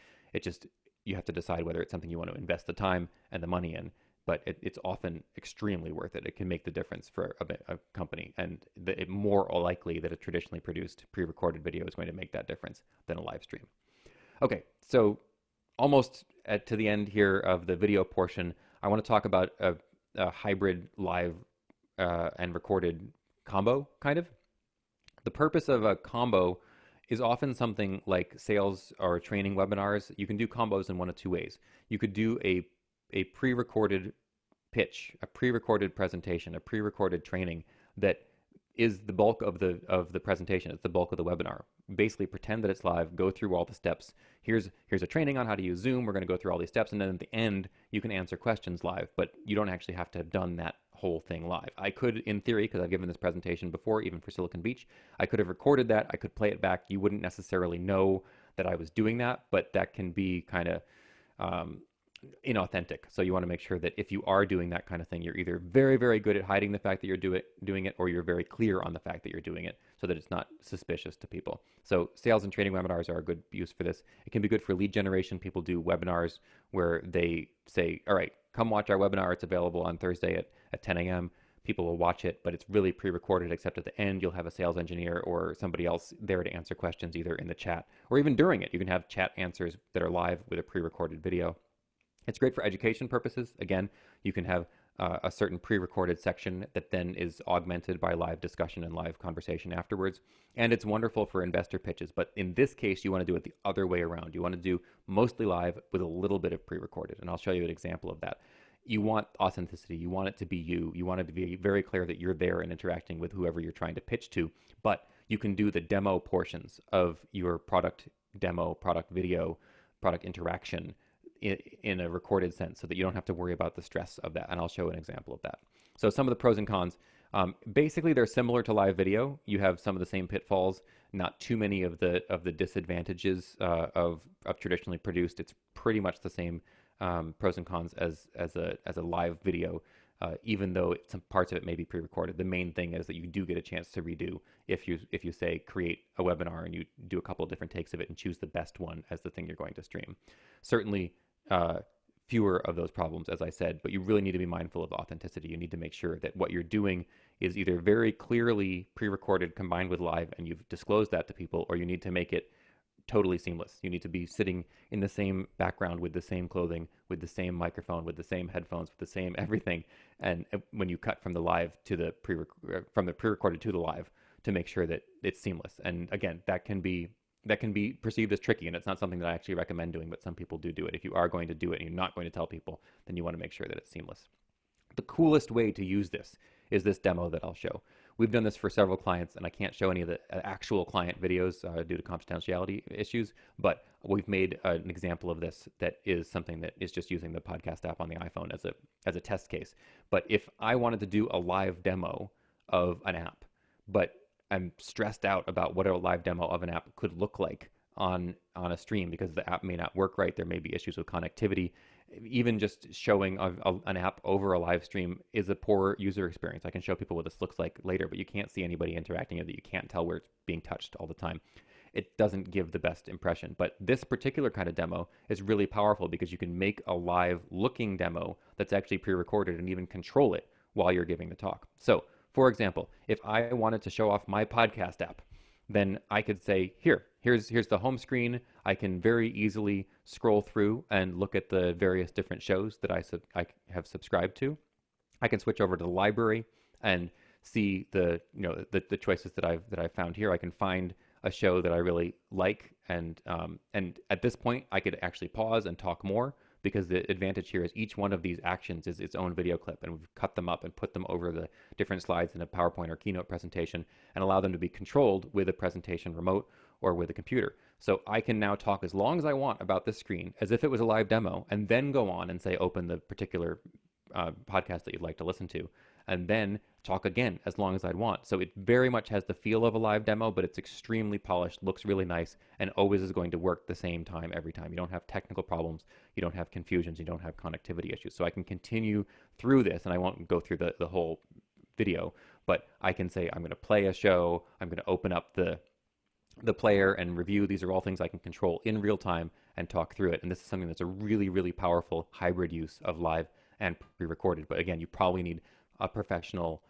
You have to decide whether it's something you want to invest the time and the money in, but it's often extremely worth it. It can make the difference for a company, and it's more likely that a traditionally produced pre-recorded video is going to make that difference than a live stream. Okay, so almost to the end here of the video portion, I want to talk about a hybrid live and recorded combo, kind of. The purpose of a combo is often something like sales or training webinars. You can do combos in one of two ways. You could do a pre-recorded pitch, a pre-recorded presentation, a pre-recorded training that is the bulk of the presentation. It's the bulk of the webinar. Basically pretend that it's live, go through all the steps. Here's a training on how to use Zoom. We're going to go through all these steps, and then at the end you can answer questions live, but you don't actually have to have done that whole thing live. I could, in theory, because I've given this presentation before, even for Silicon Beach, I could have recorded that. I could play it back. You wouldn't necessarily know that I was doing that, but that can be kind of inauthentic. So you want to make sure that if you are doing that kind of thing, you're either very, very good at hiding the fact that you're doing it, or you're very clear on the fact that you're doing it so that it's not suspicious to people. So sales and training webinars are a good use for this. It can be good for lead generation. People do webinars where they say, all right, come watch our webinar. It's available on Thursday at 10 a.m. People will watch it, but it's really pre-recorded, except at the end you'll have a sales engineer or somebody else there to answer questions either in the chat or even during it. You can have chat answers that are live with a pre-recorded video. It's great for education purposes. Again, you can have a certain pre-recorded section that then is augmented by live discussion and live conversation afterwards. And it's wonderful for investor pitches. But in this case, you want to do it the other way around. You want to do mostly live with a little bit of pre-recorded. And I'll show you an example of that. You want authenticity. You want it to be you. You want it to be very clear that you're there and interacting with whoever you're trying to pitch to. But you can do the demo portions of your product demo, product video, product interaction in a recorded sense so that you don't have to worry about the stress of that. And I'll show an example of that. So some of the pros and cons, basically they're similar to live video. You have some of the same pitfalls, not too many of the disadvantages of traditionally produced. It's pretty much the same pros and cons as a live video. Even though some parts of it may be pre-recorded, the main thing is that you do get a chance to redo if you say create a webinar and you do a couple of different takes of it and choose the best one as the thing you're going to stream. Certainly fewer of those problems, as I said, but you really need to be mindful of authenticity. You need to make sure that what you're doing is either very clearly pre-recorded combined with live and you've disclosed that to people, or you need to make it totally seamless. You need to be sitting in the same background with the same clothing, with the same microphone, with the same headphones, with the same everything. And when you cut from the live to the from the pre-recorded to the live, to make sure that it's seamless. And again, that can be perceived as tricky, and it's not something that I actually recommend doing, but some people do it. If you are going to do it and you're not going to tell people, then you want to make sure that it's seamless. The coolest way to use this is this demo that I'll show. We've done this for several clients, and I can't show any of the actual client videos due to confidentiality issues, but we've made an example of this that is something that is just using the podcast app on the iPhone as a test case. But if I wanted to do a live demo of an app, but I'm stressed out about what a live demo of an app could look like on a stream because the app may not work right, there may be issues with connectivity, even just showing an app over a live stream is a poor user experience. I can show people what this looks like later, but you can't see anybody interacting with it. You can't tell where it's being touched all the time. It doesn't give the best impression. But this particular kind of demo is really powerful because you can make a live looking demo that's actually pre-recorded and even control it while you're giving the talk. So, for example, if I wanted to show off my podcast app, then I could say, here's the home screen. I can very easily scroll through and look at the various different shows that I have subscribed to. I can switch over to the library and see the choices that I've found here. I can find a show that I really like, and at this point I could actually pause and talk more, because the advantage here is each one of these actions is its own video clip, and we've cut them up and put them over the different slides in a PowerPoint or Keynote presentation and allow them to be controlled with a presentation remote or with a computer. So I can now talk as long as I want about this screen as if it was a live demo, and then go on and say open the particular podcast that you'd like to listen to, and then talk again as long as I'd want. So it very much has the feel of a live demo, but it's extremely polished, looks really nice, and always is going to work the same time every time. You don't have technical problems, you don't have confusions, you don't have connectivity issues. So I can continue through this, and I won't go through the whole video, but I can say I'm going to play a show, I'm going to open up the player and review. These are all things I can control in real time and talk through it. And this is something that's a really, really powerful hybrid use of live and pre-recorded. But again, you probably need a professional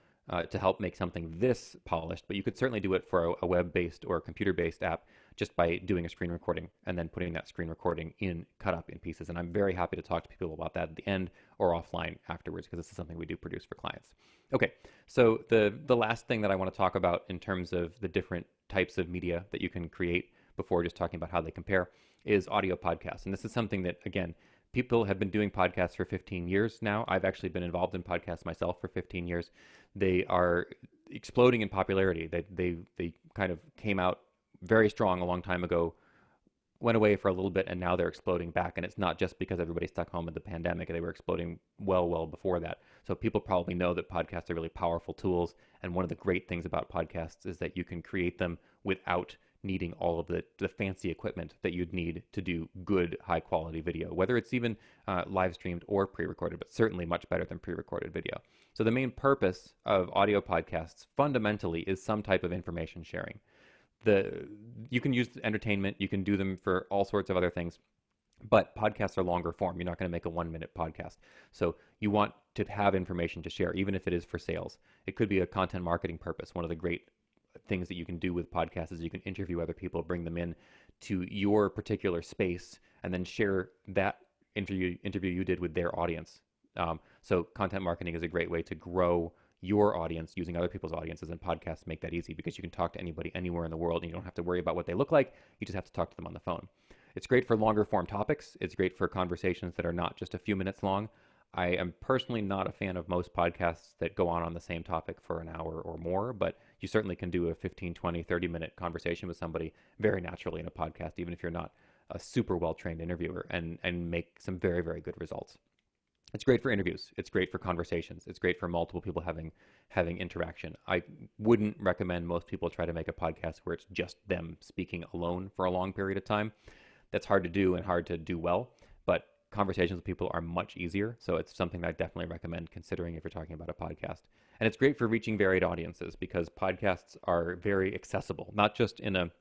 to help make something this polished, but you could certainly do it for a web-based or a computer-based app just by doing a screen recording and then putting that screen recording cut up in pieces. And I'm very happy to talk to people about that at the end or offline afterwards, because this is something we do produce for clients. Okay, so the last thing that I want to talk about in terms of the different types of media that you can create before just talking about how they compare is audio podcasts. And this is something that, again, people have been doing podcasts for 15 years now. I've actually been involved in podcasts myself for 15 years. They are exploding in popularity. They kind of came out very strong a long time ago, went away for a little bit, and now they're exploding back. And it's not just because everybody's stuck home with the pandemic. They were exploding well before that. So people probably know that podcasts are really powerful tools. And one of the great things about podcasts is that you can create them without needing all of the fancy equipment that you'd need to do good, high-quality video, whether it's even live streamed or pre-recorded, but certainly much better than pre-recorded video. So the main purpose of audio podcasts fundamentally is some type of information sharing. You can use entertainment, you can do them for all sorts of other things, but podcasts are longer form. You're not going to make a 1-minute podcast. So you want to have information to share, even if it is for sales. It could be a content marketing purpose. One of the great things that you can do with podcasts is you can interview other people, bring them in to your particular space, and then share that interview you did with their audience. So content marketing is a great way to grow your audience using other people's audiences, and podcasts make that easy because you can talk to anybody anywhere in the world and you don't have to worry about what they look like. You just have to talk to them on the phone. It's great for longer form topics. It's great for conversations that are not just a few minutes long. I am personally not a fan of most podcasts that go on the same topic for an hour or more, but you certainly can do a 15, 20, 30-minute conversation with somebody very naturally in a podcast, even if you're not a super well-trained interviewer, and make some very, very good results. It's great for interviews. It's great for conversations. It's great for multiple people having interaction. I wouldn't recommend most people try to make a podcast where it's just them speaking alone for a long period of time. That's hard to do and hard to do well, but conversations with people are much easier. So it's something that I definitely recommend considering if you're talking about a podcast. And it's great for reaching varied audiences because podcasts are very accessible, not just in a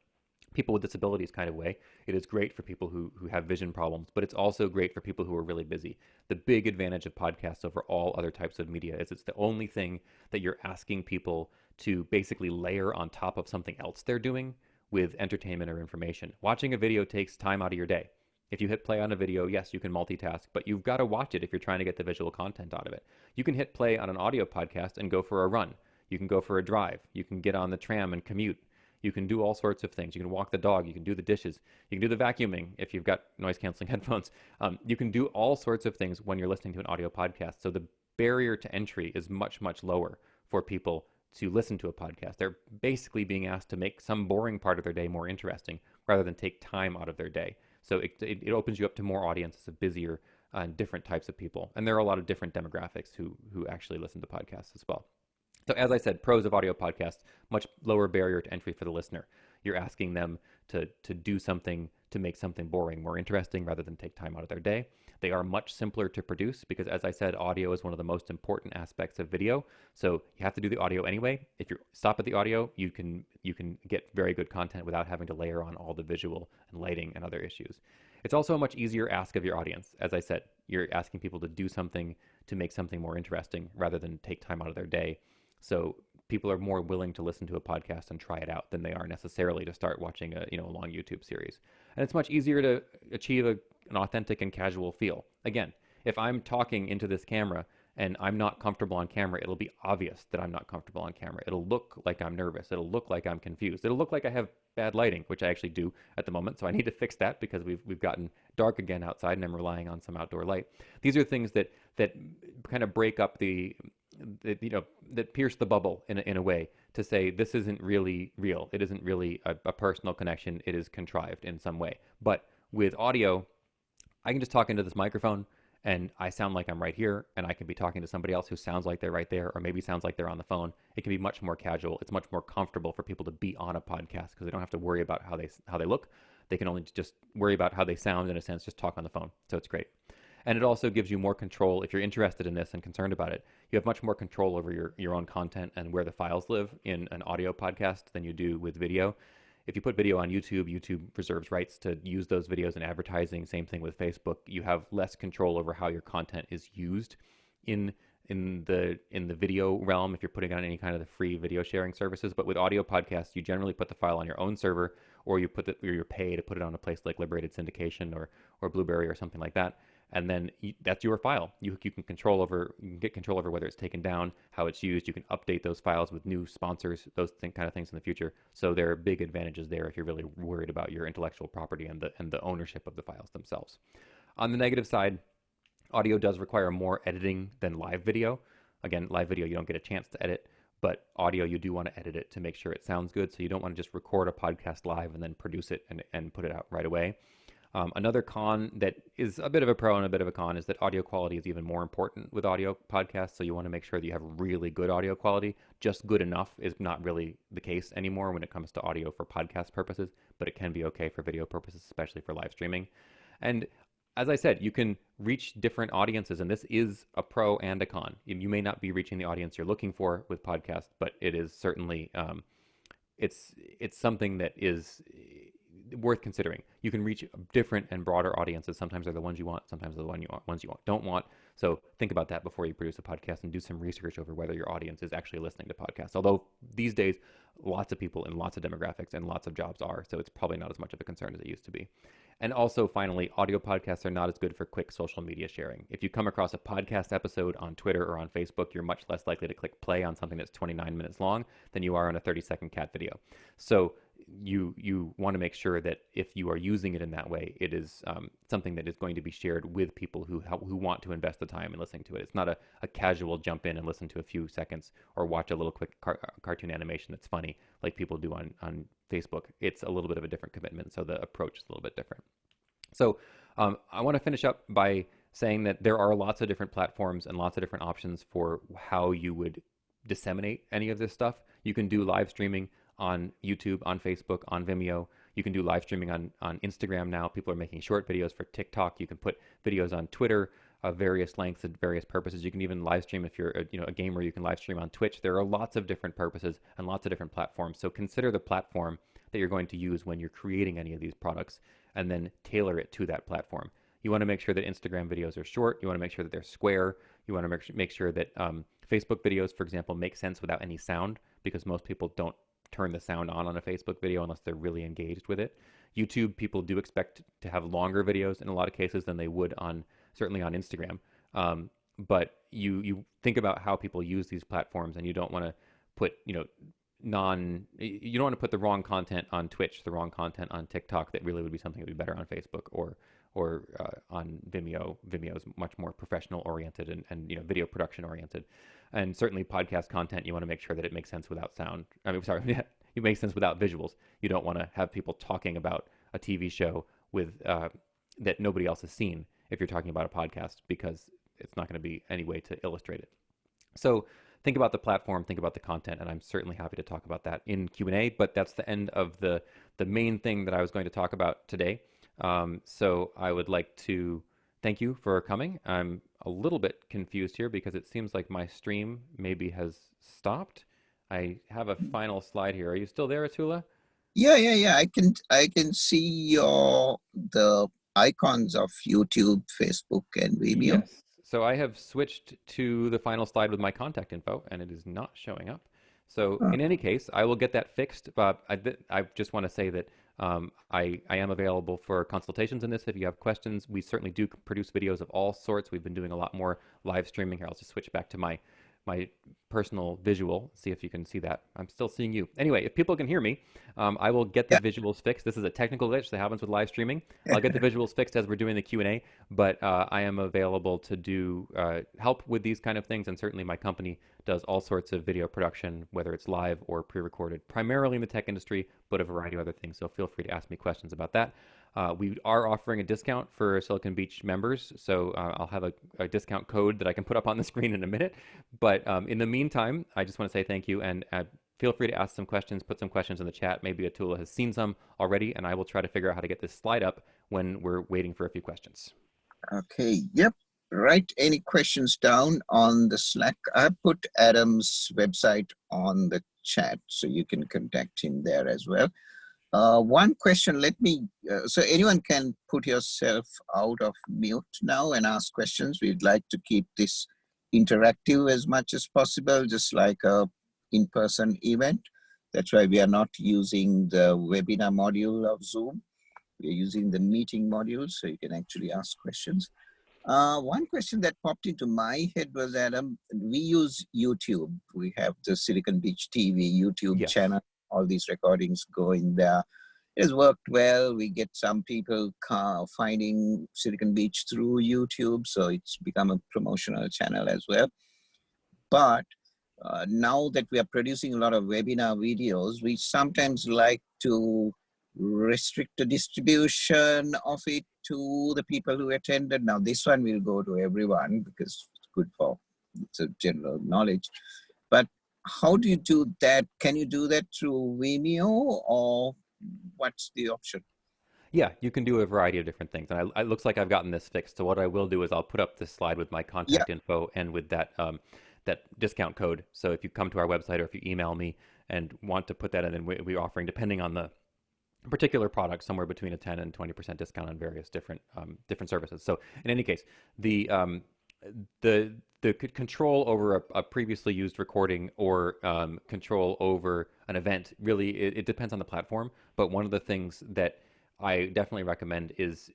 people with disabilities kind of way. It is great for people who have vision problems, but it's also great for people who are really busy. The big advantage of podcasts over all other types of media is it's the only thing that you're asking people to basically layer on top of something else they're doing with entertainment or information. Watching a video takes time out of your day. If you hit play on a video, yes, you can multitask, but you've got to watch it if you're trying to get the visual content out of it. You can hit play on an audio podcast and go for a run. You can go for a drive. You can get on the tram and commute. You can do all sorts of things. You can walk the dog. You can do the dishes. You can do the vacuuming if you've got noise-canceling headphones. You can do all sorts of things when you're listening to an audio podcast. So the barrier to entry is much, much lower for people to listen to a podcast. They're basically being asked to make some boring part of their day more interesting rather than take time out of their day. So it opens you up to more audiences of busier and different types of people. And there are a lot of different demographics who actually listen to podcasts as well. So as I said, pros of audio podcasts, much lower barrier to entry for the listener. You're asking them to do something to make something boring more interesting rather than take time out of their day. They are much simpler to produce because, as I said, audio is one of the most important aspects of video. So you have to do the audio anyway. If you stop at the audio, you can get very good content without having to layer on all the visual and lighting and other issues. It's also a much easier ask of your audience. As I said, you're asking people to do something to make something more interesting rather than take time out of their day. So people are more willing to listen to a podcast and try it out than they are necessarily to start watching a long YouTube series. And it's much easier to achieve an authentic and casual feel. Again, if I'm talking into this camera and I'm not comfortable on camera, it'll be obvious that I'm not comfortable on camera. It'll look like I'm nervous. It'll look like I'm confused. It'll look like I have bad lighting, which I actually do at the moment. So I need to fix that because we've gotten dark again outside and I'm relying on some outdoor light. These are things that kind of break up that pierce the bubble in a way to say this isn't really real. It isn't really a personal connection. It is contrived in some way. But with audio, I can just talk into this microphone and I sound like I'm right here, and I can be talking to somebody else who sounds like they're right there, or maybe sounds like they're on the phone. It can be much more casual. It's much more comfortable for people to be on a podcast because they don't have to worry about how they look. They can only just worry about how they sound, in a sense, just talk on the phone. So it's great. And it also gives you more control. If you're interested in this and concerned about it, you have much more control over your own content and where the files live in an audio podcast than you do with video. If you put video on YouTube, YouTube reserves rights to use those videos in advertising. Same thing with Facebook. You have less control over how your content is used in the video realm if you're putting on any kind of the free video sharing services. But with audio podcasts, you generally put the file on your own server, or you pay to put it on a place like Liberated Syndication or Blueberry or something like that. And then that's your file. You can get control over whether it's taken down, how it's used. You can update those files with new sponsors, those kind of things in the future. So there are big advantages there if you're really worried about your intellectual property and the ownership of the files themselves. On the negative side, audio does require more editing than live video. Again, live video you don't get a chance to edit, but audio you do want to edit it to make sure it sounds good. So you don't want to just record a podcast live and then produce it and put it out right away. Another con that is a bit of a pro and a bit of a con is that audio quality is even more important with audio podcasts. So you want to make sure that you have really good audio quality. Just good enough is not really the case anymore when it comes to audio for podcast purposes, but it can be okay for video purposes, especially for live streaming. And as I said, you can reach different audiences, and this is a pro and a con. You may not be reaching the audience you're looking for with podcasts, but it is certainly it's something that is worth considering. You can reach different and broader audiences. Sometimes they're the ones you want, sometimes they're the ones you don't want. So think about that before you produce a podcast and do some research over whether your audience is actually listening to podcasts. Although these days, lots of people in lots of demographics and lots of jobs are, so it's probably not as much of a concern as it used to be. And also, finally, audio podcasts are not as good for quick social media sharing. If you come across a podcast episode on Twitter or on Facebook, you're much less likely to click play on something that's 29 minutes long than you are on a 30-second cat video. So you want to make sure that if you are using it in that way, it is something that is going to be shared with people who want to invest the time in listening to it. It's not a casual jump in and listen to a few seconds or watch a little quick cartoon animation that's funny like people do on Facebook. It's a little bit of a different commitment, so the approach is a little bit different. So I want to finish up by saying that there are lots of different platforms and lots of different options for how you would disseminate any of this stuff. You can do live streaming on YouTube, on Facebook, on Vimeo. You can do live streaming on Instagram now. People are making short videos for TikTok. You can put videos on Twitter of various lengths and various purposes. You can even live stream if you're a gamer. You can live stream on Twitch. There are lots of different purposes and lots of different platforms. So consider the platform that you're going to use when you're creating any of these products, and then tailor it to that platform. You want to make sure that Instagram videos are short. You want to make sure that they're square. You want to make sure that Facebook videos, for example, make sense without any sound, because most people don't turn the sound on a Facebook video unless they're really engaged with it. YouTube, people do expect to have longer videos in a lot of cases than they would certainly on Instagram. But you think about how people use these platforms, and you don't want to put you don't want to put the wrong content on Twitch, the wrong content on TikTok that really would be something that would be better on Facebook or on Vimeo. Vimeo is much more professional oriented and video production oriented, and certainly podcast content. You want to make sure that it makes sense without sound. I mean, sorry, it makes sense without visuals. You don't want to have people talking about a TV show with that nobody else has seen if you're talking about a podcast, because it's not going to be any way to illustrate it. So think about the platform, think about the content, and I'm certainly happy to talk about that in Q&A, but that's the end of the main thing that I was going to talk about today. So I would like to thank you for coming. I'm a little bit confused here because it seems like my stream maybe has stopped. I have a final slide here. Are you still there, Atula? Yeah. I can see the icons of YouTube, Facebook, and Vimeo. Yes. So I have switched to the final slide with my contact info, and it is not showing up. So Uh, in any case, I will get that fixed. But I just want to say that I am available for consultations in this. If you have questions, we certainly do produce videos of all sorts. We've been doing a lot more live streaming here. I'll just switch back to my personal visual, see if you can see that. I'm still seeing you. Anyway, if people can hear me, I will get the yeah. visuals fixed. This is a technical glitch that happens with live streaming. I'll get the visuals fixed as we're doing the Q&A, but I am available to do help with these kind of things, and certainly my company does all sorts of video production, whether it's live or pre-recorded, primarily in the tech industry, but a variety of other things. So feel free to ask me questions about that. We are offering a discount for Silicon Beach members, so I'll have a discount code that I can put up on the screen in a minute. But in the meantime, I just want to say thank you, and feel free to ask some questions, put some questions in the chat. Maybe Atula has seen some already, and I will try to figure out how to get this slide up when we're waiting for a few questions. Okay. Yep. Write any questions down on the Slack. I put Adam's website on the chat, so you can contact him there as well. One question, so anyone can put yourself out of mute now and ask questions. We'd like to keep this interactive as much as possible, just like a in-person event. That's why we are not using the webinar module of Zoom. We're using the meeting module, so you can actually ask questions. One question that popped into my head was, Adam, we use YouTube. We have the Silicon Beach TV YouTube Yes. channel. All these recordings go in there. It has worked well. We get some people finding Silicon Beach through YouTube, so it's become a promotional channel as well. But now that we are producing a lot of webinar videos, we sometimes like to restrict the distribution of it to the people who attended. Now this one will go to everyone because it's good for it's a general knowledge. But how do you do that? Can you do that through Vimeo, or what's the option? Yeah, you can do a variety of different things. And it looks like I've gotten this fixed. So what I will do is I'll put up this slide with my Yeah, contact info and with that discount code. So if you come to our website or if you email me and want to put that in, then we're offering, depending on the particular product, somewhere between a 10 and 20% discount on various different services. So in any case, the control over a previously used recording or control over an event, really, it depends on the platform. But one of the things that I definitely recommend is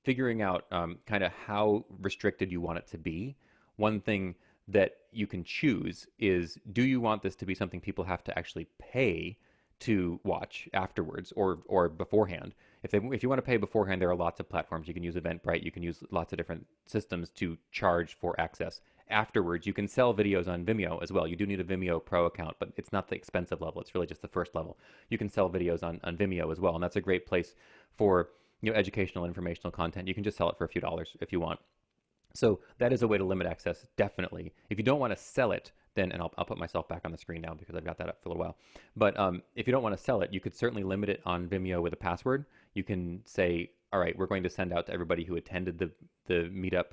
figuring out kind of how restricted you want it to be. One thing that you can choose is, do you want this to be something people have to actually pay to watch afterwards or beforehand? If you want to pay beforehand, there are lots of platforms. You can use Eventbrite. You can use lots of different systems to charge for access. Afterwards, you can sell videos on Vimeo as well. You do need a Vimeo Pro account, but it's not the expensive level. It's really just the first level. You can sell videos on Vimeo as well, and that's a great place for educational, informational content. You can just sell it for a few dollars if you want. So that is a way to limit access, definitely. If you don't want to sell it, then, and I'll put myself back on the screen now because I've got that up for a little while. But if you don't want to sell it, you could certainly limit it on Vimeo with a password. You can say, all right, we're going to send out to everybody who attended the meetup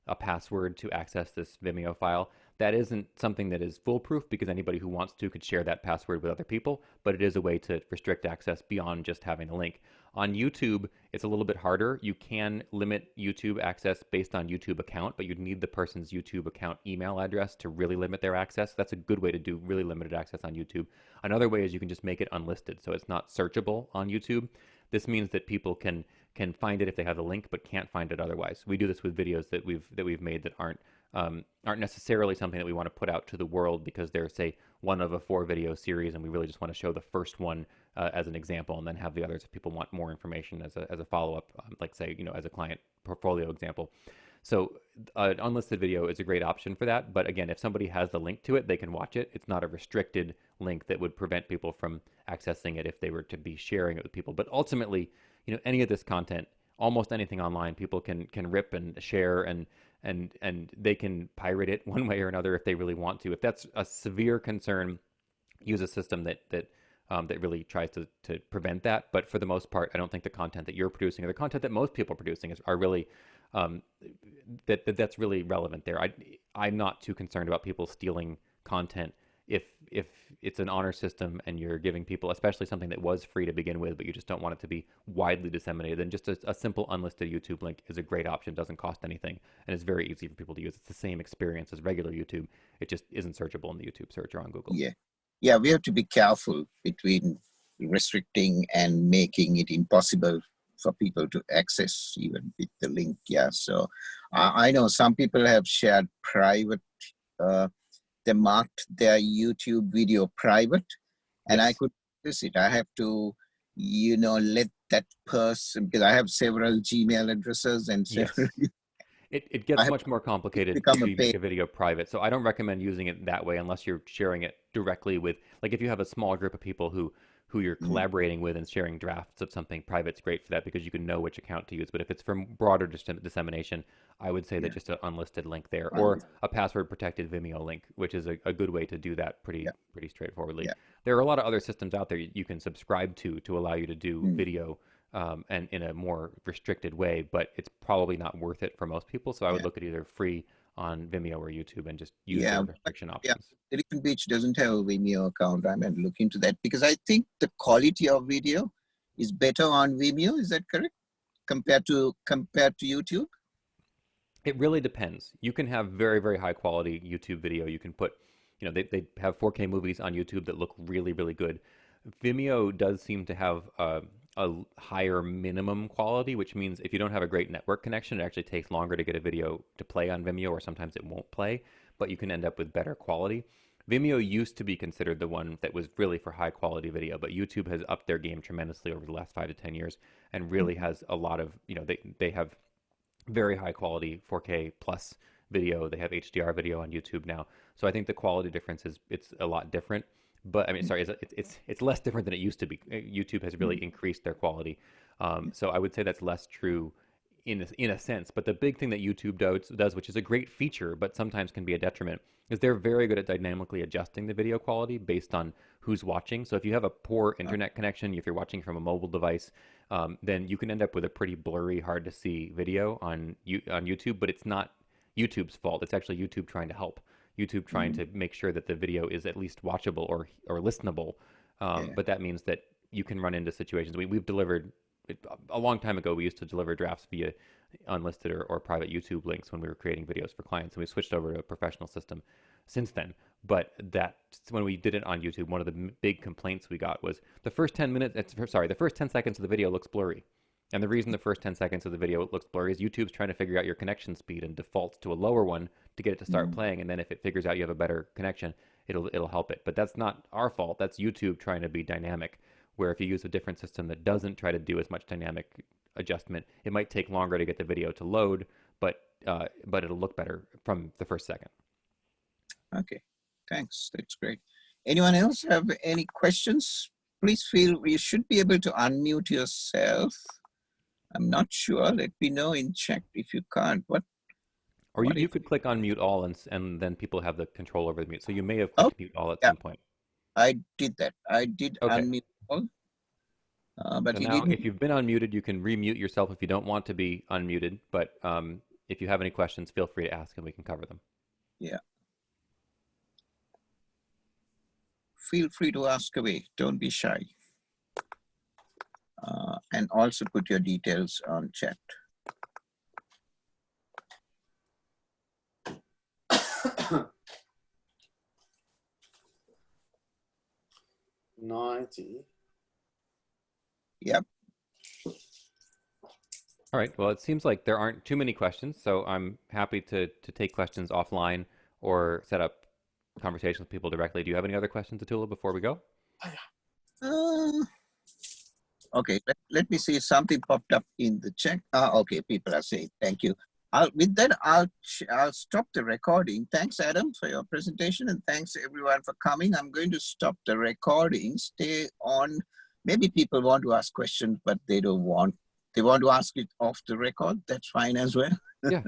a password to access this Vimeo file. That isn't something that is foolproof because anybody who wants to could share that password with other people, but it is a way to restrict access beyond just having a link. On YouTube, it's a little bit harder. You can limit YouTube access based on YouTube account, but you'd need the person's YouTube account email address to really limit their access. That's a good way to do really limited access on YouTube. Another way is you can just make it unlisted, so it's not searchable on YouTube. This means that people can find it if they have the link, but can't find it otherwise. We do this with videos that we've made that aren't necessarily something that we want to put out to the world because they're, say, one of a 4 video series, and we really just want to show the first one as an example, and then have the others if people want more information as a follow up, like, say, as a client portfolio example. So an unlisted video is a great option for that. But again, if somebody has the link to it, they can watch it. It's not a restricted link that would prevent people from accessing it if they were to be sharing it with people. But ultimately, any of this content, almost anything online, people can rip and share, and they can pirate it one way or another if they really want to. If that's a severe concern, use a system that really tries to prevent that. But for the most part, I don't think the content that you're producing or the content that most people are producing are really that's really relevant there. I'm not too concerned about people stealing content if it's an honor system and you're giving people, especially something that was free to begin with, but you just don't want it to be widely disseminated, then just a simple unlisted YouTube link is a great option. Doesn't cost anything, and it's very easy for people to use. It's the same experience as regular YouTube. It just isn't searchable in the YouTube search or on Google. Yeah. Yeah, we have to be careful between restricting and making it impossible for people to access even with the link. Yeah, so I know some people have shared private, they marked their YouTube video private, and I Yes. could visit. I have to, let that person, because I have several Gmail addresses and several, Yes. It I gets have much more complicated become if a you make paid. a video private. So I don't recommend using it that way unless you're sharing it directly with, like, if you have a small group of people who you're Mm, collaborating with and sharing drafts of something, private's great for that because you can know which account to use. But if it's for broader dissemination, I would say that yeah, just an unlisted link there, or unlisted. a password protected Vimeo link, which is a good way to do that Yeah, pretty straightforwardly. yeah. There are a lot of other systems out there you can subscribe to allow you to do Mm, video and in a more restricted way, but it's probably not worth it for most people. So I would yeah. look at either free on Vimeo or YouTube and just use Yeah, their restriction yeah. options. Silicon Beach doesn't have a Vimeo account. I might look into that because I think the quality of video is better on Vimeo. Is that correct? Compared to YouTube? It really depends. You can have very, very high quality YouTube video. You can put, they have 4K movies on YouTube that look really, really good. Vimeo does seem to have a higher minimum quality, which means if you don't have a great network connection, it actually takes longer to get a video to play on Vimeo, or sometimes it won't play, but you can end up with better quality. Vimeo used to be considered the one that was really for high quality video, but YouTube has upped their game tremendously over the last 5 to 10 years and really Mhm. has a lot of, they have very high quality 4K plus video. They have HDR video on YouTube now, so I think the quality difference is it's a lot different. But I mean, sorry, it's less different than it used to be. YouTube has really Mhm. increased their quality, so I would say that's less true in a sense. But the big thing that YouTube does, which is a great feature, but sometimes can be a detriment, is they're very good at dynamically adjusting the video quality based on who's watching. So if you have a poor Uh, internet connection, if you're watching from a mobile device, then you can end up with a pretty blurry, hard to see video on YouTube. But it's not YouTube's fault. It's actually YouTube trying to help. YouTube trying mhm. to make sure that the video is at least watchable or listenable. Yeah. But that means that you can run into situations. We've delivered a long time ago. We used to deliver drafts via unlisted or private YouTube links when we were creating videos for clients, and we switched over to a professional system. since then. But that when we did it on YouTube, one of the big complaints we got was the first 10 minutes, sorry, the first 10 seconds of the video looks blurry. And the reason the first 10 seconds of the video looks blurry is YouTube's trying to figure out your connection speed and defaults to a lower one to get it to start playing. And then if it figures out you have a better connection, it'll help it. But that's not our fault. That's YouTube trying to be dynamic. Where if you use a different system that doesn't try to do as much dynamic adjustment, it might take longer to get the video to load, but it'll look better from the first second. Okay, thanks. That's great. Anyone else have any questions? Please feel you should be able to unmute yourself. I'm not sure. Let me know in chat if you can't. Or you could click on mute all, and then people have the control over the mute. So you may have clicked mute all at some point. I did that. I did unmute all. But so now, if you've been unmuted, you can remute yourself if you don't want to be unmuted. But if you have any questions, feel free to ask and we can cover them. Yeah. Feel free to ask away. Don't be shy. And also put your details on chat. $90. Yep. All right. Well, it seems like there aren't too many questions, so I'm happy to take questions offline or set up conversations with people directly. Do you have any other questions, Atula, before we go? Okay, let me see. Something popped up in the chat. Okay, people are saying thank you. With that, I'll stop the recording. Thanks, Adam, for your presentation, and thanks everyone for coming. I'm going to stop the recording. Stay on. Maybe people want to ask questions, but they don't want. They want to ask it off the record. That's fine as well. Yeah,